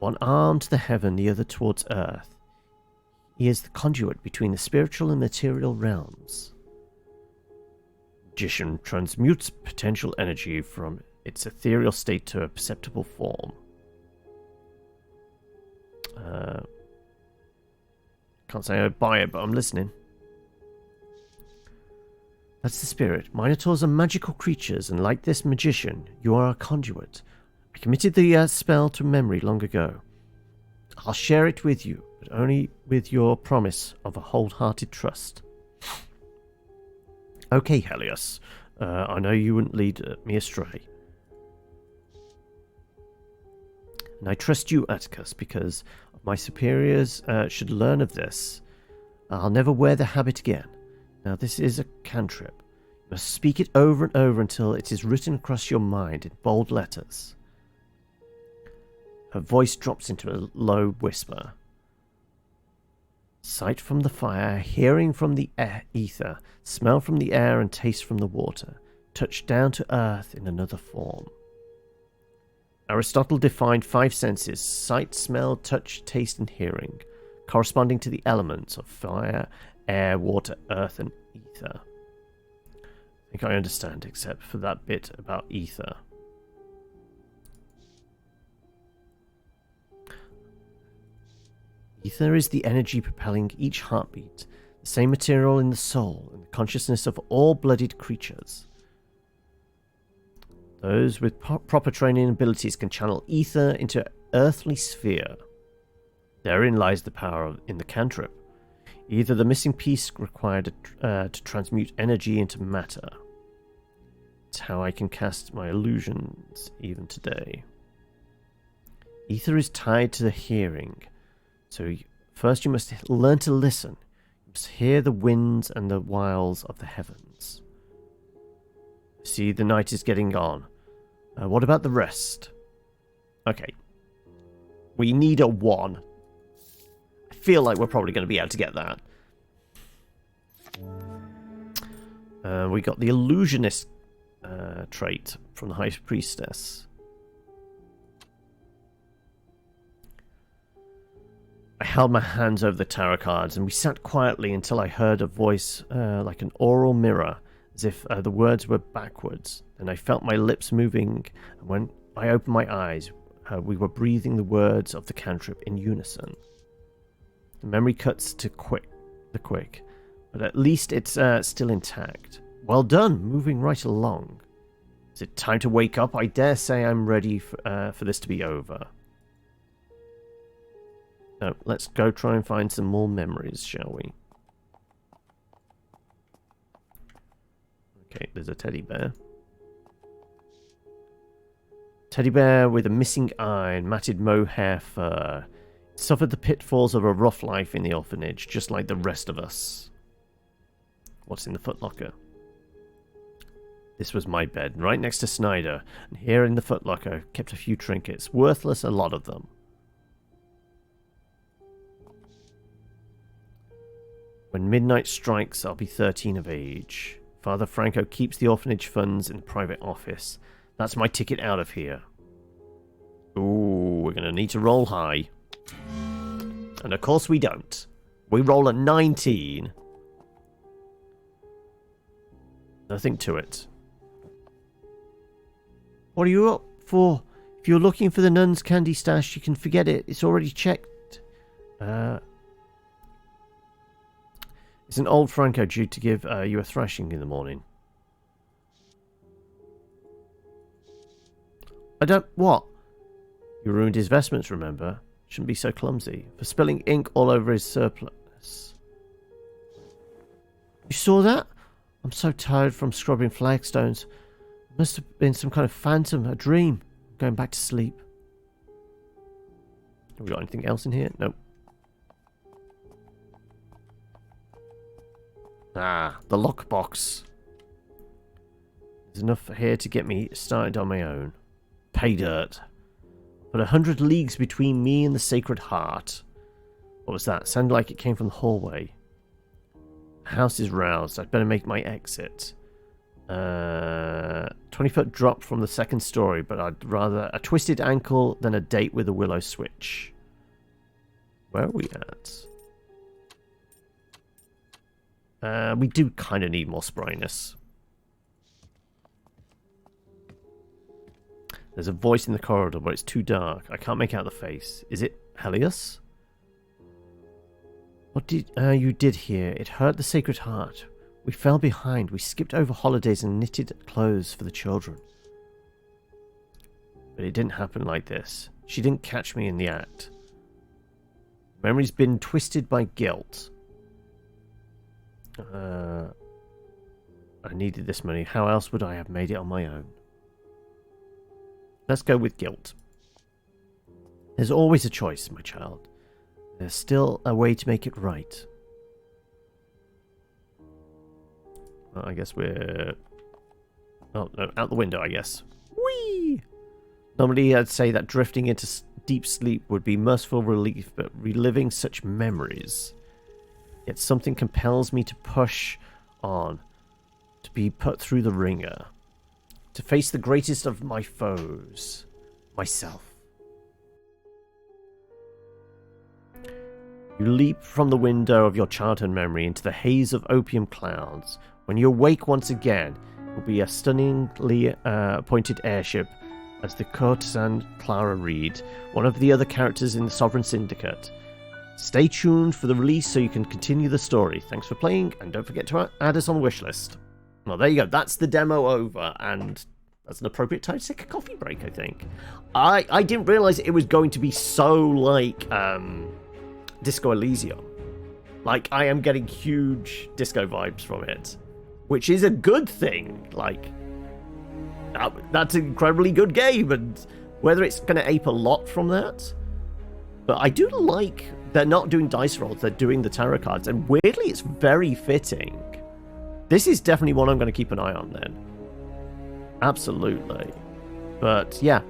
One arm to the heaven, the other towards earth. He is the conduit between the spiritual and material realms. Magician transmutes potential energy from its ethereal state to a perceptible form. Can't say I'd buy it, but I'm listening. That's the spirit. Minotaurs are magical creatures, and like this magician, you are a conduit. I committed the spell to memory long ago. I'll share it with you, but only with your promise of a wholehearted trust. Okay, Helios. I know you wouldn't lead me astray. And I trust you, Atticus, because my superiors should learn of this. I'll never wear the habit again. Now, this is a cantrip. You must speak it over and over until it is written across your mind in bold letters. Her voice drops into a low whisper. Sight from the fire, hearing from the ether, smell from the air and taste from the water, touch down to earth in another form. Aristotle defined 5 senses: sight, smell, touch, taste, and hearing, corresponding to the elements of fire, air, water, earth, and ether. I think I understand, except for that bit about ether. Ether is the energy propelling each heartbeat, the same material in the soul and the consciousness of all blooded creatures. Those with proper training and abilities can channel ether into an earthly sphere. Therein lies the power in the cantrip. Either the missing piece required to transmute energy into matter. It's how I can cast my illusions even today. Ether is tied to the hearing. So first you must learn to listen. You must hear the winds and the wiles of the heavens. See, the night is getting on. What about the rest? Okay. We need a 1. I feel like we're probably going to be able to get that. We got the illusionist trait from the High Priestess. I held my hands over the tarot cards, and we sat quietly until I heard a voice like an oral mirror, as if the words were backwards. Then I felt my lips moving, and when I opened my eyes, we were breathing the words of the cantrip in unison. The memory cuts to the quick, but at least it's still intact. Well done, moving right along. Is it time to wake up? I dare say I'm ready for this to be over. No, let's go try and find some more memories, shall we? Okay, there's a teddy bear. Teddy bear with a missing eye and matted mohair fur. It suffered the pitfalls of a rough life in the orphanage, just like the rest of us. What's in the footlocker? This was my bed, right next to Snyder, and here in the footlocker kept a few trinkets, worthless, a lot of them. When midnight strikes, I'll be 13 of age. Father Franco keeps the orphanage funds in the private office. That's my ticket out of here. Ooh, we're going to need to roll high. And of course we don't. We roll a 19. Nothing to it. What are you up for? If you're looking for the nun's candy stash, you can forget it. It's already checked. Isn't old Franco due to give you a thrashing in the morning? I don't... What? You ruined his vestments, remember? Shouldn't be so clumsy. For spilling ink all over his surplice. You saw that? I'm so tired from scrubbing flagstones. Must have been some kind of phantom, a dream. I'm going back to sleep. Have we got anything else in here? Nope. Ah, the lockbox. There's enough here to get me started on my own. pay dirt. But 100 leagues between me and the Sacred Heart. What was that? Sounded like it came from the hallway. House is roused. I'd better make my exit. 20-foot drop from the second story, but I'd rather a twisted ankle than a date with a willow switch. Where are we at? We do kind of need more spryness. There's a voice in the corridor, but it's too dark. I can't make out the face. Is it Helios? What did you did here? It hurt the Sacred Heart. We fell behind. We skipped over holidays and knitted clothes for the children. But it didn't happen like this. She didn't catch me in the act. Memory's been twisted by guilt. I needed this money. How else would I have made it on my own? Let's go with guilt. There's always a choice, my child. There's still a way to make it right. Well, I guess we're... Oh, no, out the window, I guess. Whee! Normally I'd say that drifting into deep sleep would be merciful relief, but reliving such memories... Yet something compels me to push on, to be put through the ringer, to face the greatest of my foes, myself. You leap from the window of your childhood memory into the haze of opium clouds. When you awake once again, it will be a stunningly appointed airship as the courtesan Clara Reed, one of the other characters in the Sovereign Syndicate. Stay tuned for the release so you can continue the story. Thanks for playing, and don't forget to add us on the wishlist. Well, there you go. That's the demo over, and that's an appropriate time to take a coffee break, I think. I didn't realise it was going to be so like Disco Elysium. Like, I am getting huge disco vibes from it, which is a good thing. Like, that's an incredibly good game, and whether it's going to ape a lot from that... But I do like they're not doing dice rolls, they're doing the tarot cards. And weirdly, it's very fitting. This is definitely one I'm going to keep an eye on then. Absolutely. But yeah,